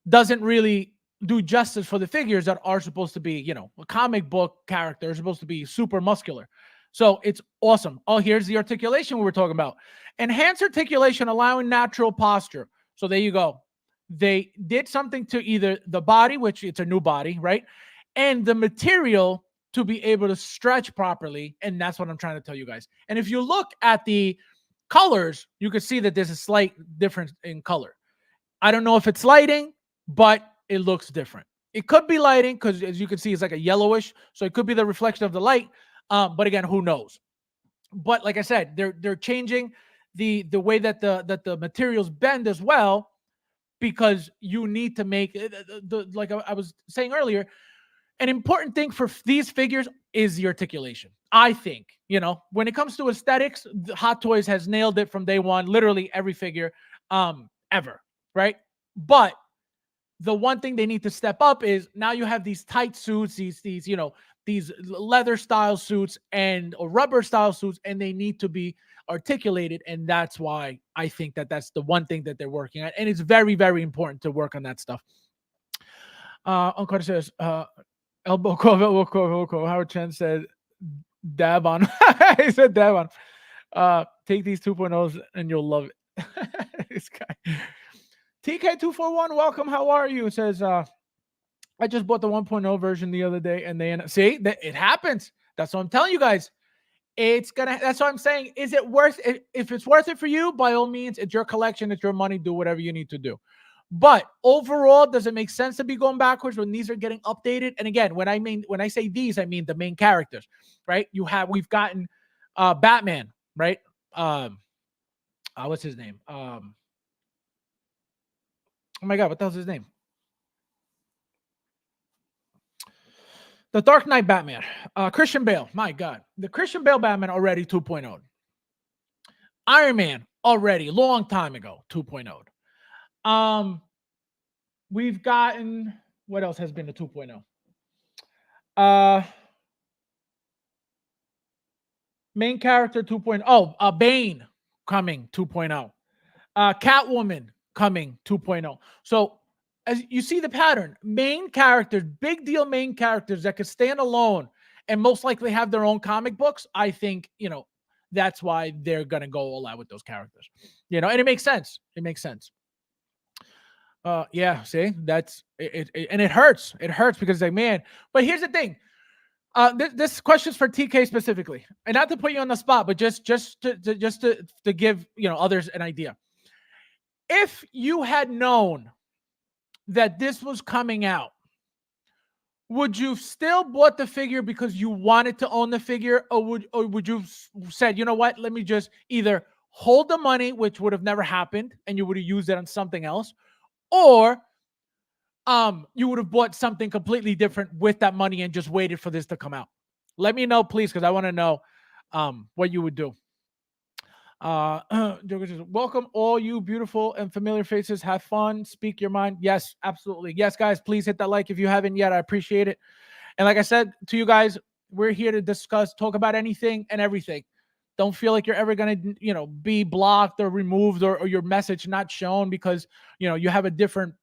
doesn't really do justice for the figures that are supposed to be, a comic book character is supposed to be super muscular. So it's awesome. Oh, here's the articulation we were talking about. Enhanced articulation, allowing natural posture. So there you go. They did something to either the body, which it's a new body, right? And the material to be able to stretch properly. And that's what I'm trying to tell you guys. And if you look at the colors, you can see that there's a slight difference in color. I don't know if it's lighting, but it looks different. It could be lighting because, as you can see, it's like a yellowish. So it could be the reflection of the light. But again, who knows? But like I said, they're changing the way that the materials bend as well, because you need to make like I was saying earlier, an important thing for these figures is the articulation. I think, when it comes to aesthetics, Hot Toys has nailed it from day one, literally every figure ever, right? But the one thing they need to step up is now you have these tight suits, these leather style suits or rubber style suits, and they need to be articulated. And that's why I think that's the one thing that they're working on. And it's very, very important to work on that stuff. Uncle says, elbow cove, elbow cove, elbow cove. Howard Chen said, dab on. He said, dab on. Take these 2.0s and you'll love it. This guy. TK241, welcome. How are you? It says, I just bought the 1.0 version the other day, and see that it happens. That's what I'm telling you guys. That's what I'm saying. Is it worth it? If it's worth it for you, by all means, it's your collection, it's your money, do whatever you need to do. But overall, does it make sense to be going backwards when these are getting updated? And again, when I say these, I mean the main characters, right? We've gotten Batman, right? What's his name? Oh my God, what the hell's his name? The Dark Knight Batman. Christian Bale. My God. The Christian Bale Batman already 2.0. Iron Man already, long time ago, 2.0. We've gotten, what else has been a 2.0? Main character 2.0. Bane coming 2.0. Catwoman coming 2.0. So as you see the pattern, main characters, big deal main characters that could stand alone and most likely have their own comic books, I think, that's why they're going to go all out with those characters. And it makes sense. It makes sense. Yeah, see, that's it, and it hurts. It hurts because like, man, but here's the thing. This question's for TK specifically, and not to put you on the spot, but just to give others an idea. If you had known that this was coming out, would you still bought the figure because you wanted to own the figure, or would you said, you know what, let me just either hold the money, which would have never happened, and you would have used it on something else, or you would have bought something completely different with that money and just waited for this to come out? Let me know, please, because I want to know what you would do. Welcome all you beautiful and familiar faces. Have fun, speak your mind. Yes, absolutely. Yes, guys, please hit that like if you haven't yet. I appreciate it. And like I said to you guys, we're here to discuss, talk about anything and everything. Don't feel like you're ever going to, be blocked or removed or your message not shown because, you have a different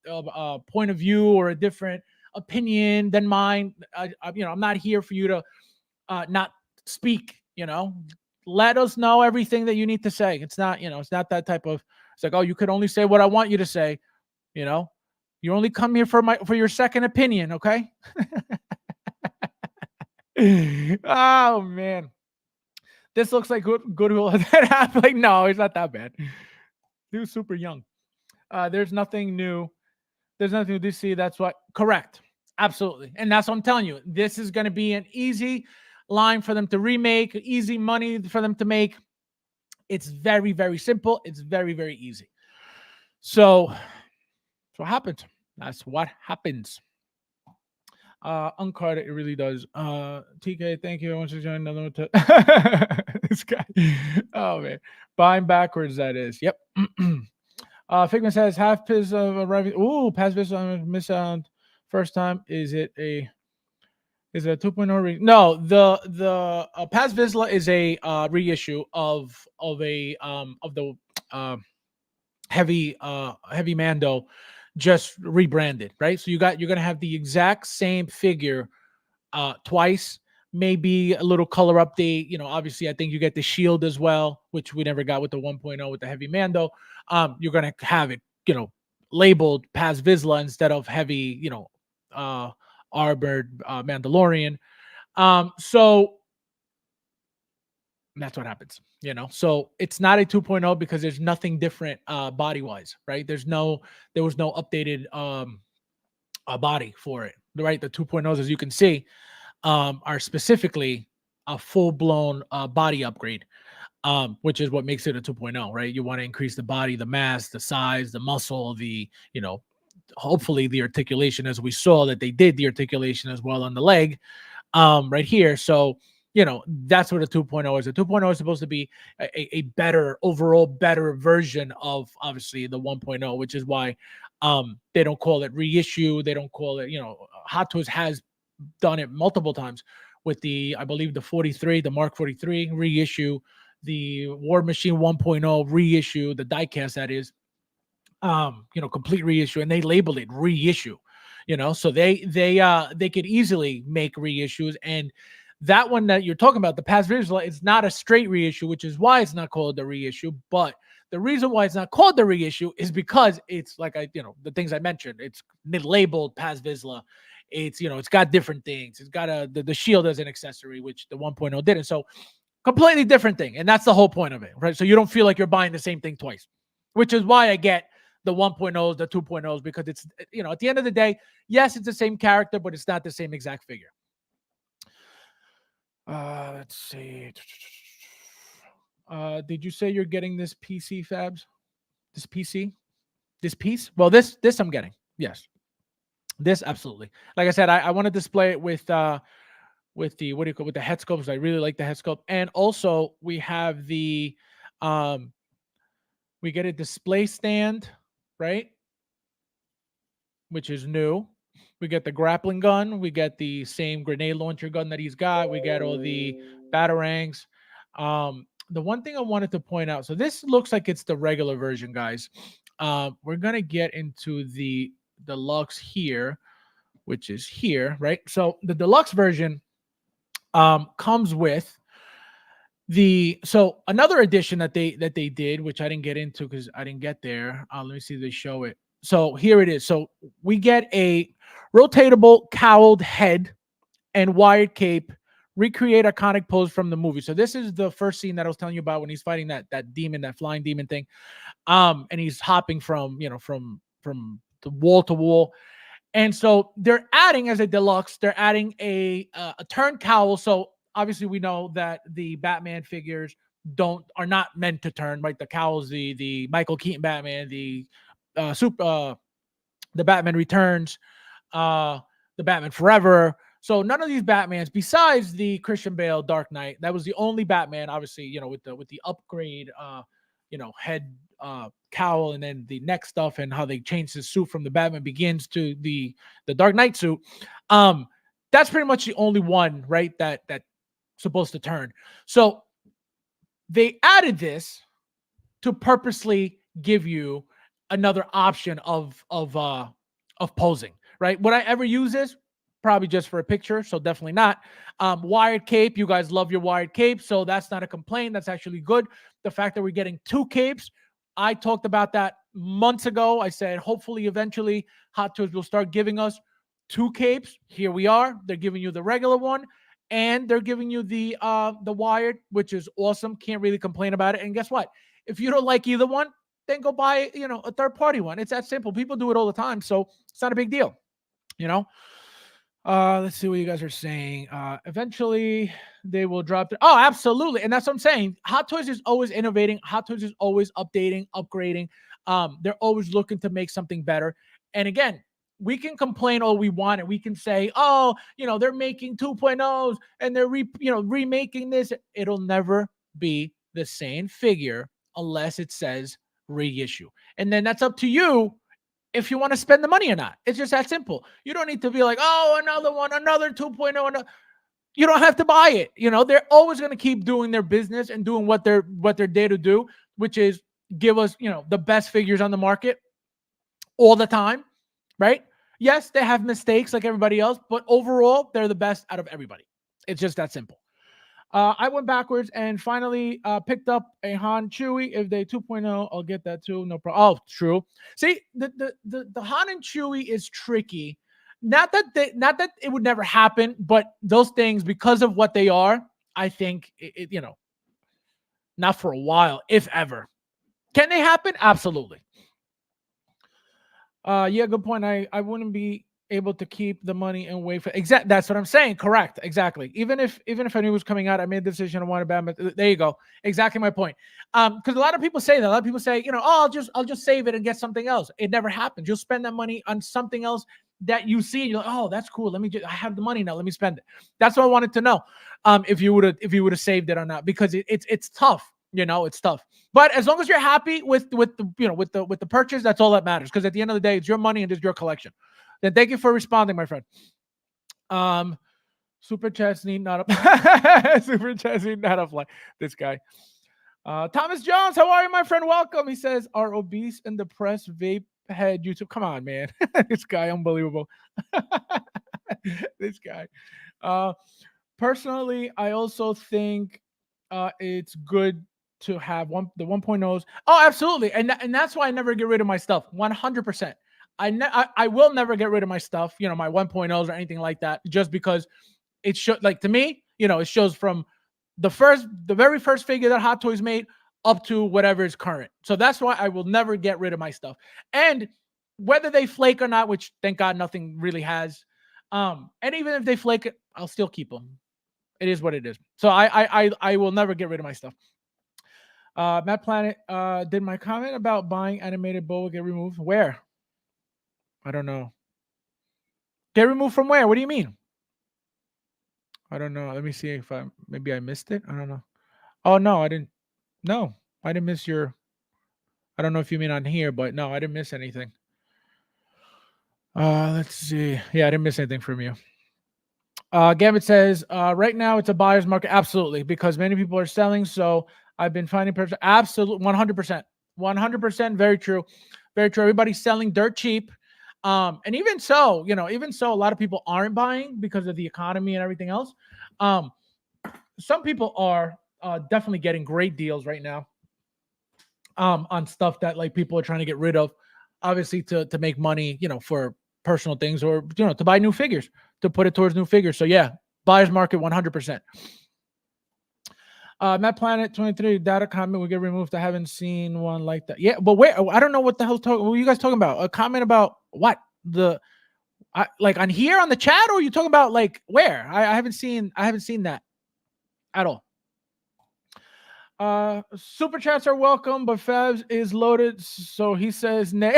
point of view or a different opinion than mine. I'm not here for you to not speak, let us know everything that you need to say. It's not, it's not that type of, it's like, oh, you could only say what I want you to say. You only come here for your second opinion. Okay. Oh man. This looks like Goodwill. Like, no, it's not that bad. He was super young. There's nothing new. There's nothing to see. That's what, correct. Absolutely. And that's what I'm telling you. This is going to be an easy line for them to remake, easy money for them to make. It's very, very simple. It's very, very easy. So that's what happens. That's what happens. Uncard, it really does. TK, thank you. I want to join another one. This guy. Oh man. Buying backwards, that is. Yep. Figment says half piz arriving. Ooh, pass this on miss out first time. Is it a 2.0 no, the Paz Vizsla is a reissue of the heavy Mando, just rebranded, right? So you're gonna have the exact same figure twice, maybe a little color update. Obviously I think you get the shield as well, which we never got with the 1.0 with the heavy Mando. You're gonna have it, labeled Paz Vizsla instead of heavy, armored Mandalorian. So that's what happens, so it's not a 2.0 because there's nothing different body wise, right? There was no updated body for it, right? The 2.0s, as you can see, are specifically a full-blown body upgrade. which is what makes it a 2.0, right? You want to increase the body, the mass, the size, the muscle, hopefully the articulation, as we saw that they did the articulation as well on the leg, right here. So, that's what a 2.0 is. A 2.0 is supposed to be a better overall, better version of obviously the 1.0, which is why they don't call it reissue. They don't call it, Hot Toys has done it multiple times with I believe the 43, the Mark 43 reissue, the War Machine 1.0 reissue, the diecast that is, complete reissue, and they labeled it reissue, so they could easily make reissues. And that one that you're talking about, the past visual, it's not a straight reissue, which is why it's not called the reissue. But the reason why it's not called the reissue is because it's like the things I mentioned. It's labeled Paz Vizsla. It's it's got different things. It's got the shield as an accessory, which the 1.0 didn't. So completely different thing, and that's the whole point of it, right? So you don't feel like you're buying the same thing twice, which is why I get the 1.0s, the 2.0s, because it's at the end of the day, yes, it's the same character, but it's not the same exact figure. Let's see. Did you say you're getting this PC, Fabs? This PC? This piece? Well, this I'm getting. Yes. This absolutely. Like I said, I want to display it with the with the head sculpt, because I really like the head sculpt. And also we have we get a display stand, right? Which is new. We get the grappling gun. We get the same grenade launcher gun that he's got. We get all the batarangs. The one thing I wanted to point out, so this looks like it's the regular version, guys. We're gonna get into the deluxe here, which is here, right? So the deluxe version comes with another addition that they did, which I didn't get into because I didn't get there. Let me see if they show it. So here it is. So we get a rotatable cowled head and wired cape, recreate iconic pose from the movie. So this is the first scene that I was telling you about when he's fighting that demon, that flying demon thing. And he's hopping from the wall to wall. And so they're adding, as a deluxe, they're adding a turn cowl. So obviously we know that the Batman figures are not meant to turn, right? The cowls, the Michael Keaton Batman, the Batman Returns, the Batman Forever. So none of these Batmans, besides the Christian Bale Dark Knight, that was the only Batman, obviously, with the upgrade, head cowl, and then the neck stuff, and how they changed his suit from the Batman Begins to the Dark Knight suit. That's pretty much the only one, right? That's supposed to turn. So they added this to purposely give you another option of posing, right? Would I ever use this? Probably just for a picture, so definitely not. Wired cape, you guys love your wired cape, so that's not a complaint. That's actually good. The fact that we're getting two capes, I talked about that months ago. I said hopefully eventually Hot Toys will start giving us two capes. Here we are. They're giving you the regular one, and they're giving you the wired, which is awesome. Can't really complain about it. And guess what? If you don't like either one, then go buy, a third party one. It's that simple. People do it all the time, so it's not a big deal, Let's see what you guys are saying. Eventually they will drop it. Oh, absolutely. And that's what I'm saying. Hot Toys is always innovating. Hot Toys is always updating, upgrading. They're always looking to make something better. And again, we can complain all we want, and we can say, oh, they're making 2.0s and they're remaking this. It'll never be the same figure unless it says reissue. And then that's up to you if you want to spend the money or not. It's just that simple. You don't need to be like, oh, another one, another 2.0. You don't have to buy it. They're always going to keep doing their business and doing what they're there to do, which is give us, the best figures on the market all the time, right? Yes, they have mistakes like everybody else, but overall, they're the best out of everybody. It's just that simple. I went backwards and finally picked up a Han Chewie. If they 2.0, I'll get that too. No problem. Oh, true. See, the Han and Chewie is tricky. Not that it would never happen, but those things, because of what they are, I think not for a while, if ever. Can they happen? Absolutely. Yeah, good point. I wouldn't be able to keep the money and wait for that's what I'm saying. Correct. Exactly. Even if I knew it was coming out, I made the decision I wanted bad. There you go. Exactly my point. Because a lot of people say that. A lot of people say, oh, I'll just save it and get something else. It never happens. You'll spend that money on something else that you see, and you're like, oh, that's cool. I have the money now. Let me spend it. That's what I wanted to know. If you would have saved it or not, because it's tough. It's tough. But as long as you're happy with the purchase, that's all that matters. Because at the end of the day, it's your money and it's your collection. Then thank you for responding, my friend. Super chats need not a super chats need not apply. This guy. Thomas Jones, how are you, my friend? Welcome. He says, are obese and depressed vape head YouTube? Come on, man. This guy, unbelievable. This guy. Personally, I also think it's good to have the 1.0s. Oh, absolutely. And that's why I never get rid of my stuff. 100%. I will never get rid of my stuff, my 1.0s or anything like that, just because it should, like, to me, it shows from the very first figure that Hot Toys made up to whatever is current. So that's why I will never get rid of my stuff. And whether they flake or not, which thank God nothing really has, and even if they flake it, I'll still keep them. It is what it is. So I will never get rid of my stuff. Matt Planet, did my comment about buying animated boa get removed? Where? I don't know. Get removed from where? What do you mean? I don't know. Let me see if maybe I missed it. I don't know. Oh, no, I didn't. No, I didn't miss your. I don't know if you mean on here, but no, I didn't miss anything. Let's see. Yeah, I didn't miss anything from you. Gambit says, right now it's a buyer's market. Absolutely, because many people are selling. So I've been finding person. Absolutely, 100%. 100%. Very true. Very true. Everybody's selling dirt cheap. And even so, a lot of people aren't buying because of the economy and everything else. Some people are definitely getting great deals right now on stuff that, like, people are trying to get rid of, obviously to make money, for personal things, or, to buy new figures, to put it towards new figures. So yeah, buyer's market 100%. Matt Planet 23 data comment will get removed. I haven't seen one like that. Yeah, but wait, I don't know what the hell's talking. What are you guys talking about? A comment about what? Like on here on the chat, or are you talking about like where? I haven't seen that at all. Super chats are welcome, but Fabs is loaded, so he says nay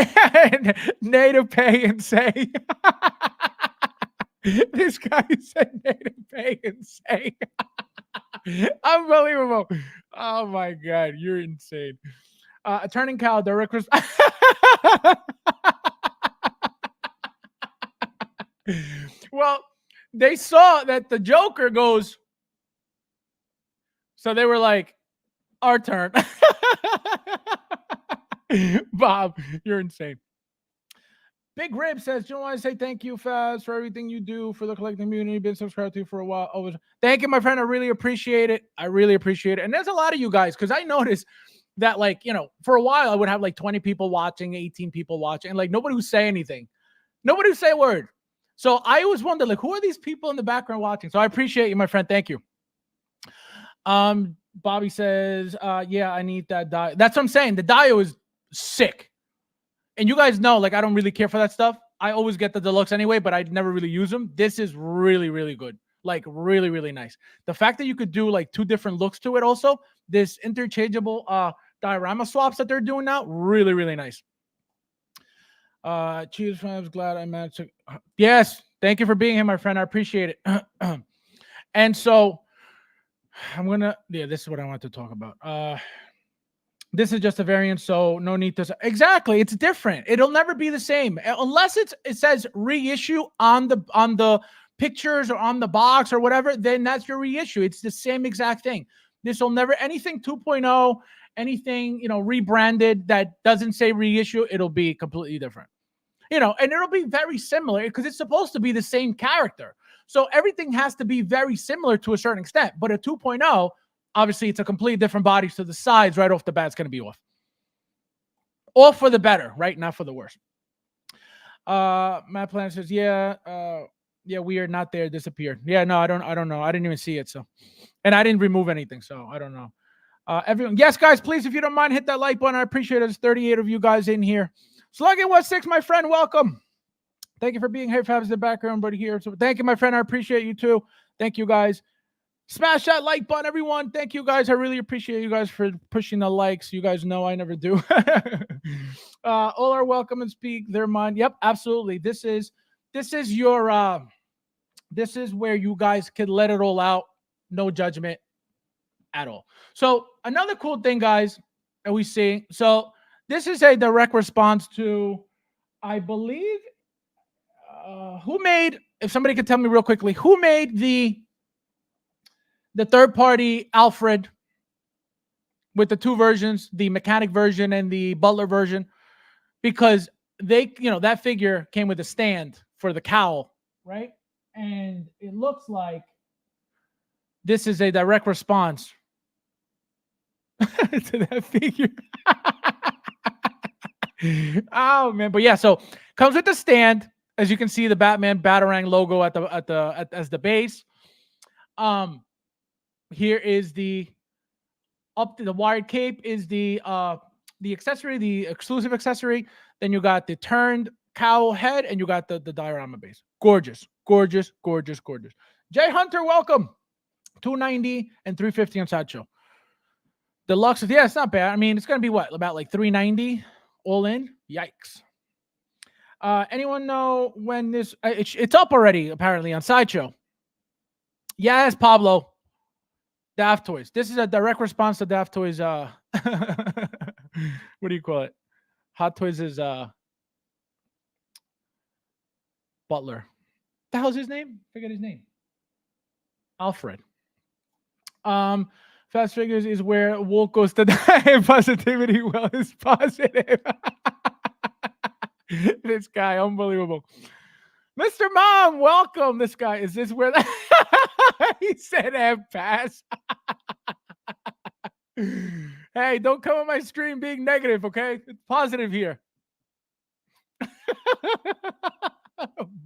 to pay and say. This guy said nay to pay and say. Unbelievable. Oh my God, you're insane. Turning cow, direct Well, they saw that the Joker goes, so they were like, our turn. Bob, you're insane. Big Rib says, "Do you want to say thank you, Faz, for everything you do for the collecting community? Been subscribed to you for a while. Always, thank you, my friend. I really appreciate it. And there's a lot of you guys, because I noticed that, like, for a while I would have like 20 people watching, 18 people watching, and like nobody would say anything. Nobody would say a word. So I always wonder, like, who are these people in the background watching? So I appreciate you, my friend. Thank you. Bobby says, yeah, I need that dio. That's what I'm saying. The dio is sick. And you guys know, like, I don't really care for that stuff. I always get the deluxe anyway, but I never really use them. This is really, really good. Like, really, really nice. The fact that you could do like 2 different looks to it also, this interchangeable diorama swaps that they're doing now, really, really nice. Cheers, fans. Glad I managed to. Yes, thank you for being here, my friend. I appreciate it. And so this is what I want to talk about. This is just a variant, so no need to. Exactly, it's different. It'll never be the same unless it says reissue on the pictures or on the box or whatever. Then that's your reissue. It's the same exact thing. This will never anything 2.0, anything rebranded that doesn't say reissue. It'll be completely different. And it'll be very similar because it's supposed to be the same character. So everything has to be very similar to a certain extent. But a 2.0, obviously, it's a completely different body. So the sides right off the bat is going to be off. All for the better, right? Not for the worse. Matt Plan says, yeah, we are not there. Disappeared. Yeah, no, I don't know. I didn't even see it. So, and I didn't remove anything. So I don't know. Everyone, yes, guys, please, if you don't mind, hit that like button. I appreciate it. There's 38 of you guys in here. Slugging 16, my friend, welcome. Thank you for being here, Fabs in the background, but here. So thank you, my friend. I appreciate you too. Thank you, guys. Smash that like button, everyone. Thank you, guys. I really appreciate you guys for pushing the likes. You guys know I never do. All are welcome and speak their mind. Yep, absolutely. This is your this is where you guys can let it all out. No judgment at all. So another cool thing, guys, that we see. So this is a direct response to, I believe, who made, if somebody could tell me real quickly, who made the third party Alfred with the two versions, the mechanic version and the butler version, because they, that figure came with a stand for the cowl, right? And it looks like this is a direct response to that figure. Oh man, but yeah, so comes with the stand, as you can see, the Batman Batarang logo as the base. Here is the wired cape is the accessory, the exclusive accessory. Then you got the turned cowl head, and you got the diorama base. Gorgeous, gorgeous, gorgeous, gorgeous. Jay Hunter, welcome. 290 and 350 on Sideshow. Deluxe, yeah, it's not bad. I mean, it's gonna be what, about like 390 all in? Yikes. Anyone know when this? It's up already apparently on Sideshow. Yes, Pablo. Daft Toys. This is a direct response to Daft Toys. What do you call it? Hot Toys is Butler. The hell's his name? Forget his name. Alfred. FabsFigures is where Wolf goes to die. Positivity, well, is positive. This guy, unbelievable. Mr. Mom, welcome. This guy, is this where he said have pass? Hey, don't come on my stream being negative, okay? It's positive here.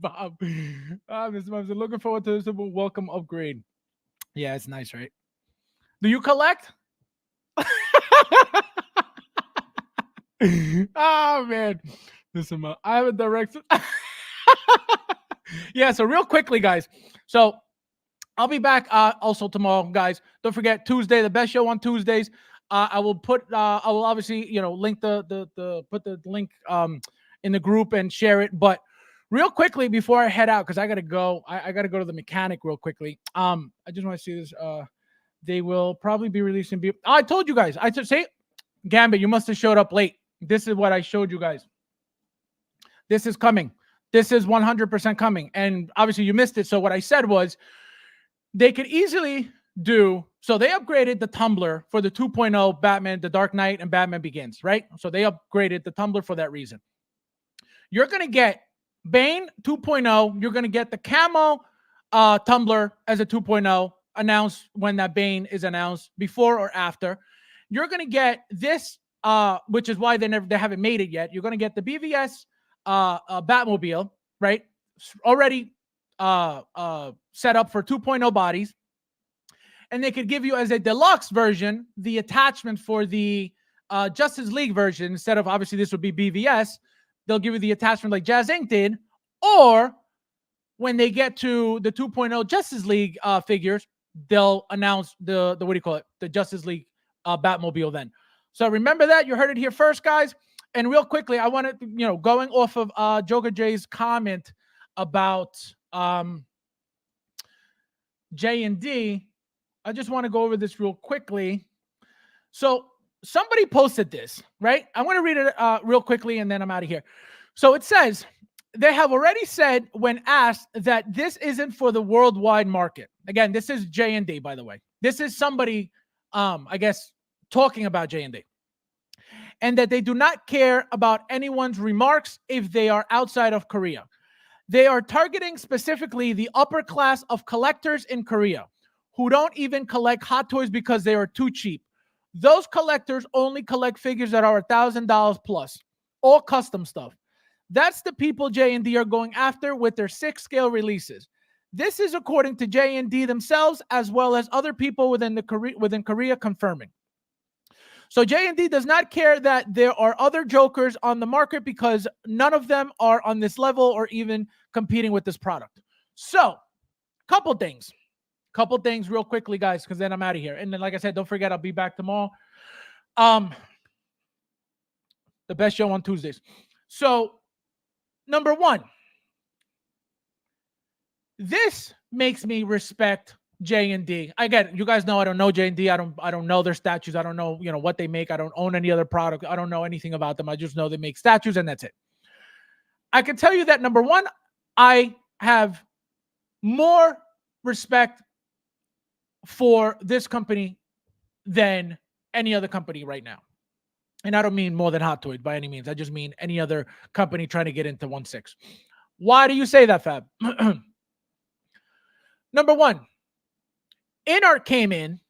Bob. Mr. Mom, looking forward to this welcome upgrade. Yeah, it's nice, right? Do you collect? Oh man. Listen, I have a direct. Yeah, so real quickly, guys. So I'll be back also tomorrow, guys. Don't forget Tuesday, the best show on Tuesdays. I will obviously, link put the link in the group and share it. But real quickly before I head out, because I gotta go, I gotta go to the mechanic real quickly. I just want to see this. They will probably be releasing. I told you guys. I say, Gambit, you must have showed up late. This is what I showed you guys. This is coming. This is 100% coming. And obviously you missed it. So what I said was they could easily do. So they upgraded the tumbler for the 2.0 Batman, The Dark Knight, and Batman Begins, right? So they upgraded the tumbler for that reason. You're going to get Bane 2.0. You're going to get the camo tumbler as a 2.0 announced when that Bane is announced, before or after. You're going to get this, which is why they haven't made it yet. You're going to get the BVS Batmobile, right? Already set up for 2.0 bodies. And they could give you as a deluxe version the attachment for the Justice League version. Instead of, obviously this would be BVS, they'll give you the attachment like Jazz Inc. did. Or when they get to the 2.0 Justice League figures, they'll announce the what do you call it? The Justice League Batmobile then. So remember that. You heard it here first, guys. And real quickly, I wanted, going off of Joker J's comment about JND, I just want to go over this real quickly. So somebody posted this, right? I want to read it real quickly, and then I'm out of here. So it says, they have already said when asked that this isn't for the worldwide market. Again, this is JND, by the way. This is somebody, I guess, talking about JND. And that they do not care about anyone's remarks if they are outside of Korea. They are targeting specifically the upper class of collectors in Korea who don't even collect Hot Toys because they are too cheap. Those collectors only collect figures that are $1,000 plus, all custom stuff. That's the people JND are going after with their 6-scale releases. This is according to JND themselves, as well as other people within Korea confirming. So JND does not care that there are other jokers on the market because none of them are on this level or even competing with this product. So, couple things real quickly, guys, because then I'm out of here. And then, like I said, don't forget, I'll be back tomorrow. The best show on Tuesdays. So, number one, this makes me respect JND. Again, you guys know I don't know JND. I don't know their statues. I don't know, what they make. I don't own any other product. I don't know anything about them. I just know they make statues and that's it. I can tell you that number one, I have more respect for this company than any other company right now. And I don't mean more than Hot Toys by any means. I just mean any other company trying to get into 1/6. Why do you say that, Fab? Number one, Inart came in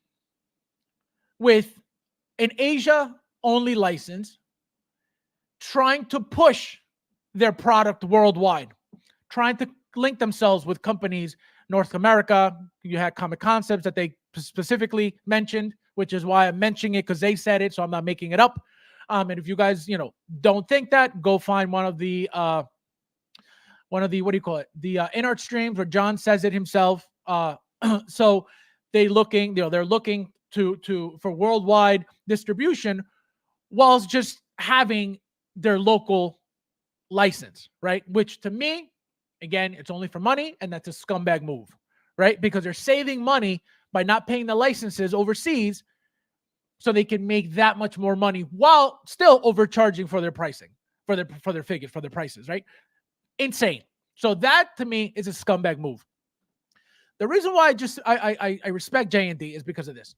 with an Asia-only license, trying to push their product worldwide, trying to link themselves with companies North America. You had Comic Concepts that they specifically mentioned, which is why I'm mentioning it, because they said it, so I'm not making it up. And if you guys, don't think that, go find one of the what do you call it? The Inart streams where John says it himself. So they're looking for worldwide distribution whilst just having their local license, right? Which to me, again, it's only for money, and that's a scumbag move, right? Because they're saving money by not paying the licenses overseas so they can make that much more money while still overcharging for their pricing, for their figures, for their prices, right? Insane. So that to me is a scumbag move. The reason why I respect JND is because of this.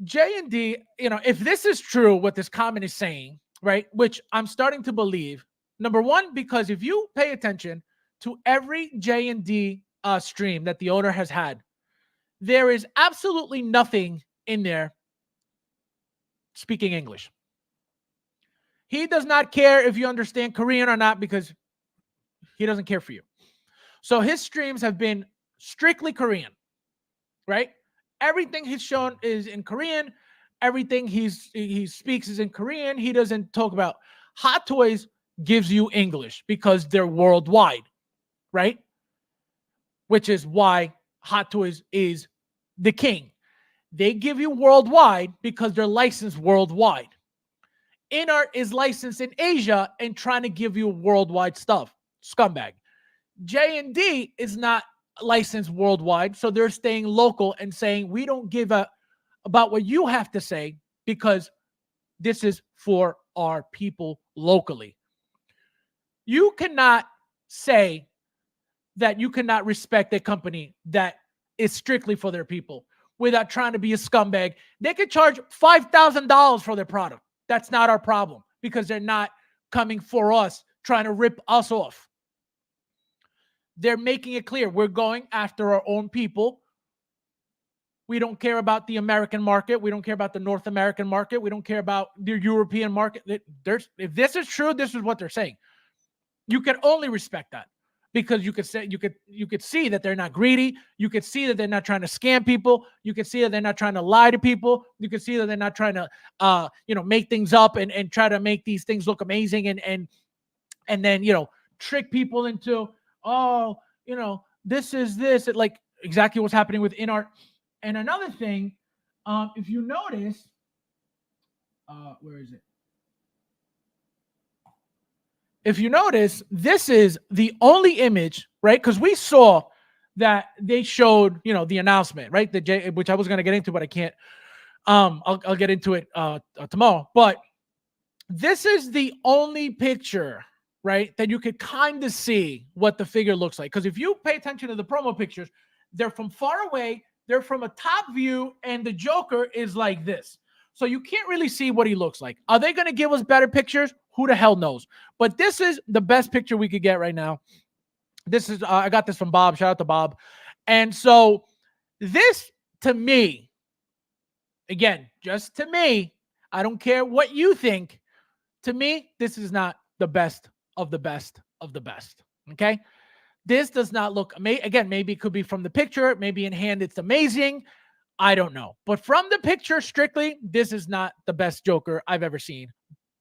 JND, if this is true, what this comment is saying, right, which I'm starting to believe, number one, because if you pay attention to every JND stream that the owner has had, there is absolutely nothing in there speaking English. He does not care if you understand Korean or not because he doesn't care for you. So his streams have been strictly Korean, right? Everything he's shown is in Korean. Everything he speaks is in Korean. He doesn't talk about Hot Toys gives you English because they're worldwide, right? Which is why Hot Toys is the king. They give you worldwide because they're licensed worldwide. Inart is licensed in Asia and trying to give you worldwide stuff. Scumbag. JND is not licensed worldwide, so they're staying local and saying, we don't give a about what you have to say because this is for our people locally. You cannot say that you cannot respect a company that is strictly for their people without trying to be a scumbag. They could charge $5,000 for their product. That's not our problem because they're not coming for us, trying to rip us off. They're making it clear we're going after our own people. We don't care about the American market. We don't care about the North American market. We don't care about the European market. If this is true, this is what they're saying. You can only respect that because you could see that they're not greedy. You could see that they're not trying to scam people. You could see that they're not trying to lie to people. You could see that they're not trying to make things up and try to make these things look amazing and then trick people into this is this. Like exactly what's happening with Inart. And another thing, if you notice, where is it? If you notice, this is the only image, right? Because we saw that they showed, the announcement, right? Which I was going to get into, but I can't. I'll get into it tomorrow. But this is the only picture, right, that you could kind of see what the figure looks like. Because if you pay attention to the promo pictures, they're from far away. They're from a top view, and the Joker is like this. So you can't really see what he looks like. Are they going to give us better pictures? Who the hell knows? But this is the best picture we could get right now. This is I got this from Bob. Shout out to Bob. And so this, to me, again, just to me, I don't care what you think. To me, this is not the best of the best of the best. Okay? This does not look amazing. Again, maybe it could be from the picture. Maybe in hand, it's amazing. I don't know. But from the picture strictly, this is not the best Joker I've ever seen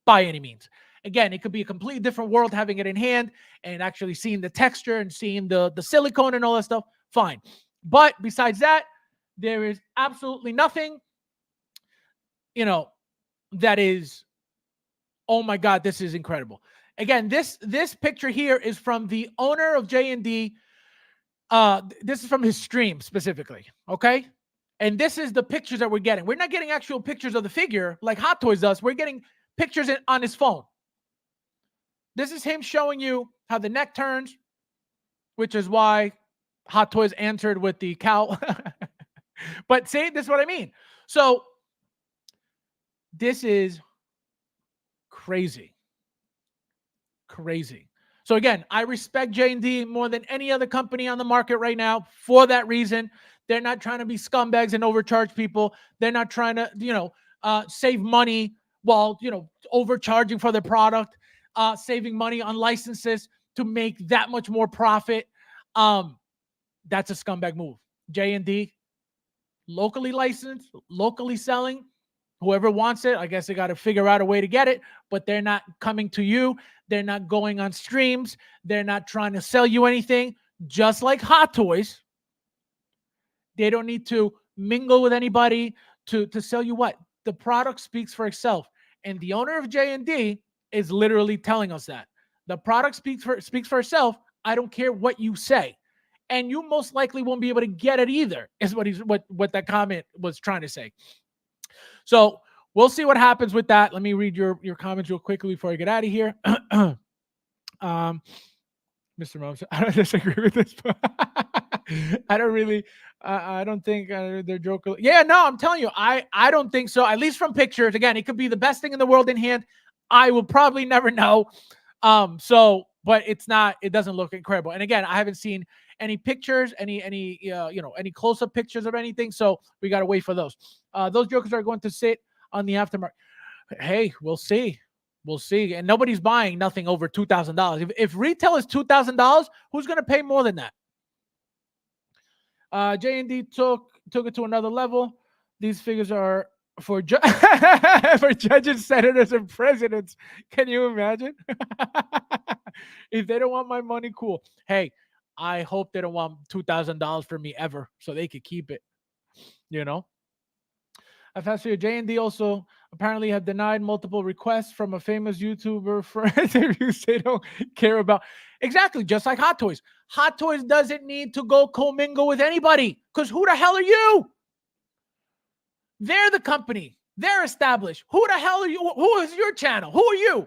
by any means. Again, it could be a completely different world having it in hand and actually seeing the texture and seeing the silicone and all that stuff. Fine. But besides that, there is absolutely nothing, that is, oh my God, this is incredible. Again, this picture here is from the owner of JND. This is from his stream specifically, okay? And this is the pictures that we're getting. We're not getting actual pictures of the figure like Hot Toys does. We're getting pictures on his phone. This is him showing you how the neck turns, which is why Hot Toys answered with the cow. But see, this is what I mean. So this is crazy. Crazy. So again, I respect J&D more than any other company on the market right now for that reason. They're not trying to be scumbags and overcharge people. They're not trying to, save money while, overcharging for their product, saving money on licenses to make that much more profit. That's a scumbag move. J&D, locally licensed, locally selling. Whoever wants it, I guess they got to figure out a way to get it, but they're not coming to you. They're not going on streams. They're not trying to sell you anything. Just like Hot Toys, they don't need to mingle with anybody to sell you what? The product speaks for itself. And the owner of J&D is literally telling us that. The product speaks for itself. I don't care what you say. And you most likely won't be able to get it either, is what that comment was trying to say. So we'll see what happens with that. Let me read your comments real quickly before I get out of here. Mr. Moms, I don't disagree with this, but I don't really, I don't think they're joking. Yeah, no, I'm telling you, I don't think so. At least from pictures. Again, it could be the best thing in the world in hand. I will probably never know. But it's not. It doesn't look incredible. And again, I haven't seen any pictures, any close-up pictures of anything. So we got to wait for those. Those Jokers are going to sit on the aftermarket. Hey, we'll see. We'll see. And nobody's buying nothing over $2,000. If retail is $2,000, who's going to pay more than that? J&D took it to another level. These figures are for for judges, senators, and presidents. Can you imagine? If they don't want my money, cool. Hey, I hope they don't want $2,000 from me ever, so they could keep it. FabsFigures J&D also apparently have denied multiple requests from a famous YouTuber for interviews they don't care about. Exactly, just like Hot Toys. Hot Toys doesn't need to go commingle with anybody, because who the hell are you? They're the company. They're established. Who the hell are you? Who is your channel? Who are you?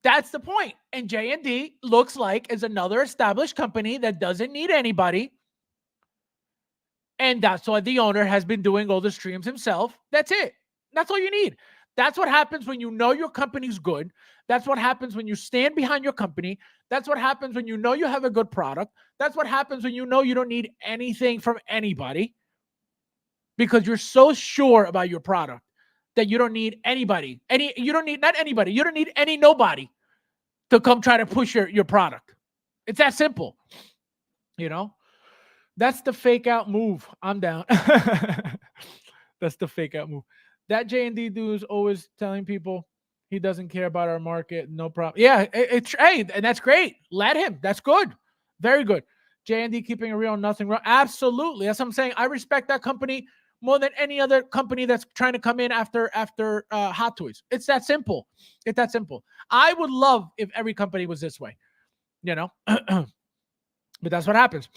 That's the point. And J&D looks like is another established company that doesn't need anybody. And that's why the owner has been doing all the streams himself. That's it. That's all you need. That's what happens when you know your company's good. That's what happens when you stand behind your company. That's what happens when you know you have a good product. That's what happens when you know you don't need anything from anybody, because you're so sure about your product that you don't need anybody. You don't need any nobody to come try to push your product. It's that simple. That's the fake out move. I'm down. That's the fake out move. That J&D dude is always telling people he doesn't care about our market. No problem. Yeah, hey, and that's great. Let him. That's good. Very good. J&D keeping it real, nothing wrong. Absolutely. That's what I'm saying. I respect that company more than any other company that's trying to come in after Hot Toys. It's that simple. It's that simple. I would love if every company was this way, but that's what happens.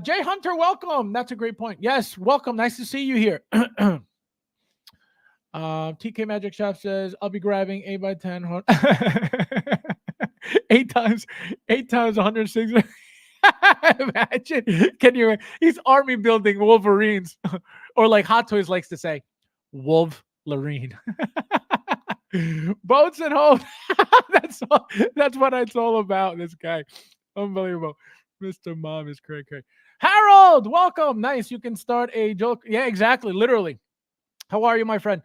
Jay Hunter, welcome. That's a great point. Yes, welcome. Nice to see you here. TK Magic Shop says, I'll be grabbing 8x10. 8 times 106. Imagine. Can you? He's army building Wolverines. Or like Hot Toys likes to say, Wolverine. Boats and home. That's what it's all about. This guy. Unbelievable. Mr. Mom is cray. Harold, welcome. Nice. You can start a joke. Yeah, exactly. Literally. How are you, my friend?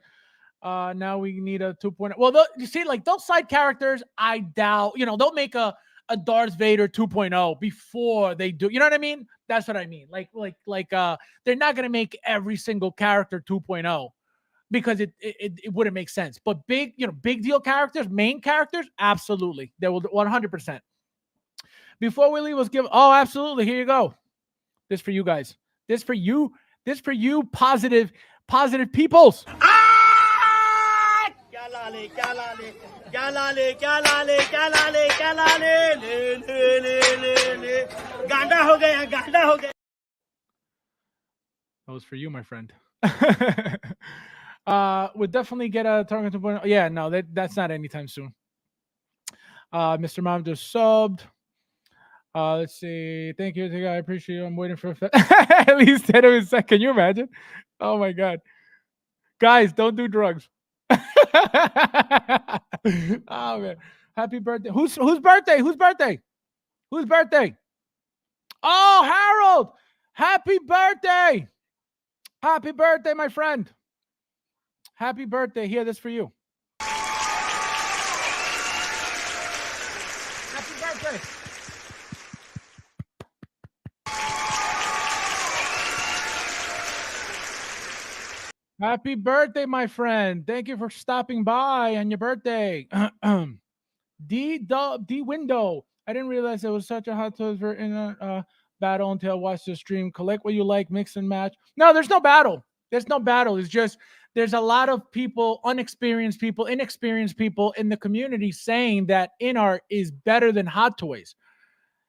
Now we need a 2.0. Well, you see, like those side characters, I doubt, they'll make a a Darth Vader 2.0 before they do. You know what I mean? That's what I mean. Like they're not gonna make every single character 2.0 because it wouldn't make sense. But big deal characters, main characters, absolutely, they will 100%. Before we leave, let's give. Oh, absolutely. Here you go. This for you guys. This for you. This for you, positive peoples. That was for you, my friend. Would definitely get a target 2.0. Yeah, no, that's not anytime soon. Mr. Mom just subbed. Let's see. Thank you. I appreciate you. I'm waiting for at least 10 of a second. Can you imagine? Oh my god. Guys, don't do drugs. Oh man. Happy birthday. Whose birthday? Whose birthday? Whose birthday? Oh, Harold. Happy birthday. Happy birthday, my friend. Happy birthday. Here, this for you. Happy birthday. Happy birthday, my friend. Thank you for stopping by on your birthday. D window. I didn't realize it was such a hot toys in a battle until I watched the stream. Collect what you like, mix and match. No, there's no battle. There's no battle. It's just there's a lot of people, inexperienced people in the community saying that Inart is better than Hot Toys.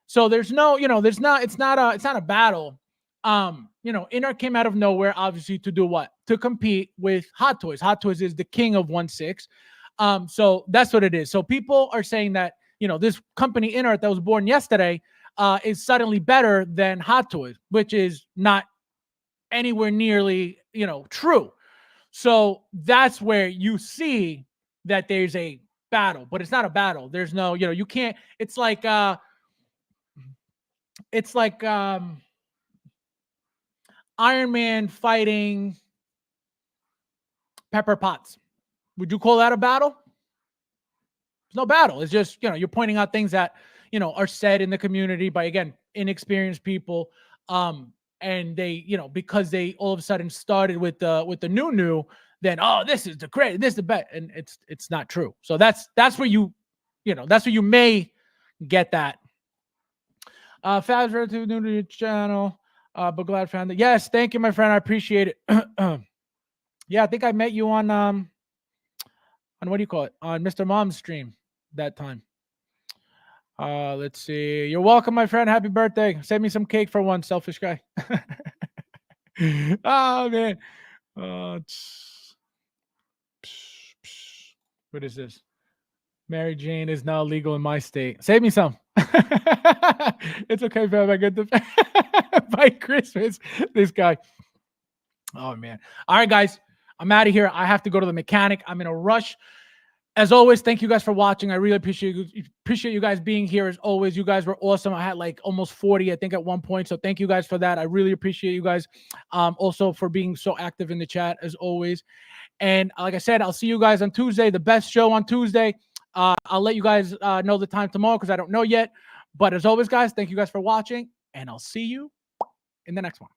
So there's no, it's not a battle. Inart came out of nowhere, obviously, to do what? To compete with Hot Toys. Hot Toys is the king of 1/6. So that's what it is. So people are saying that, this company Inart that was born yesterday is suddenly better than Hot Toys, which is not anywhere nearly, true. So that's where you see that there's a battle, but it's not a battle. There's no, you can't, it's like Iron Man fighting Pepper Potts. Would you call that a battle? It's no battle. It's just, you're pointing out things that, are said in the community by, again, inexperienced people. And they, because they all of a sudden started with the new, then, oh, this is the great, this is the best. And it's not true. So that's where that's where you may get that. Fabs, relatively new to your channel. But glad found it. Yes, thank you, my friend. I appreciate it. Yeah, I think I met you on what do you call it? On Mr. Mom's stream that time. Let's see. You're welcome, my friend. Happy birthday. Send me some cake for one, selfish guy. Oh man. What is this? Mary Jane is now legal in my state. Save me some. It's okay, fam. I get the by Christmas. This guy. Oh man. All right, guys. I'm out of here. I have to go to the mechanic. I'm in a rush. As always, thank you guys for watching. I really appreciate you guys being here. As always, you guys were awesome. I had like almost 40, I think, at one point. So thank you guys for that. I really appreciate you guys. Also for being so active in the chat as always. And like I said, I'll see you guys on Tuesday. The best show on Tuesday. I'll let you guys know the time tomorrow because I don't know yet. But as always, guys, thank you guys for watching, and I'll see you in the next one.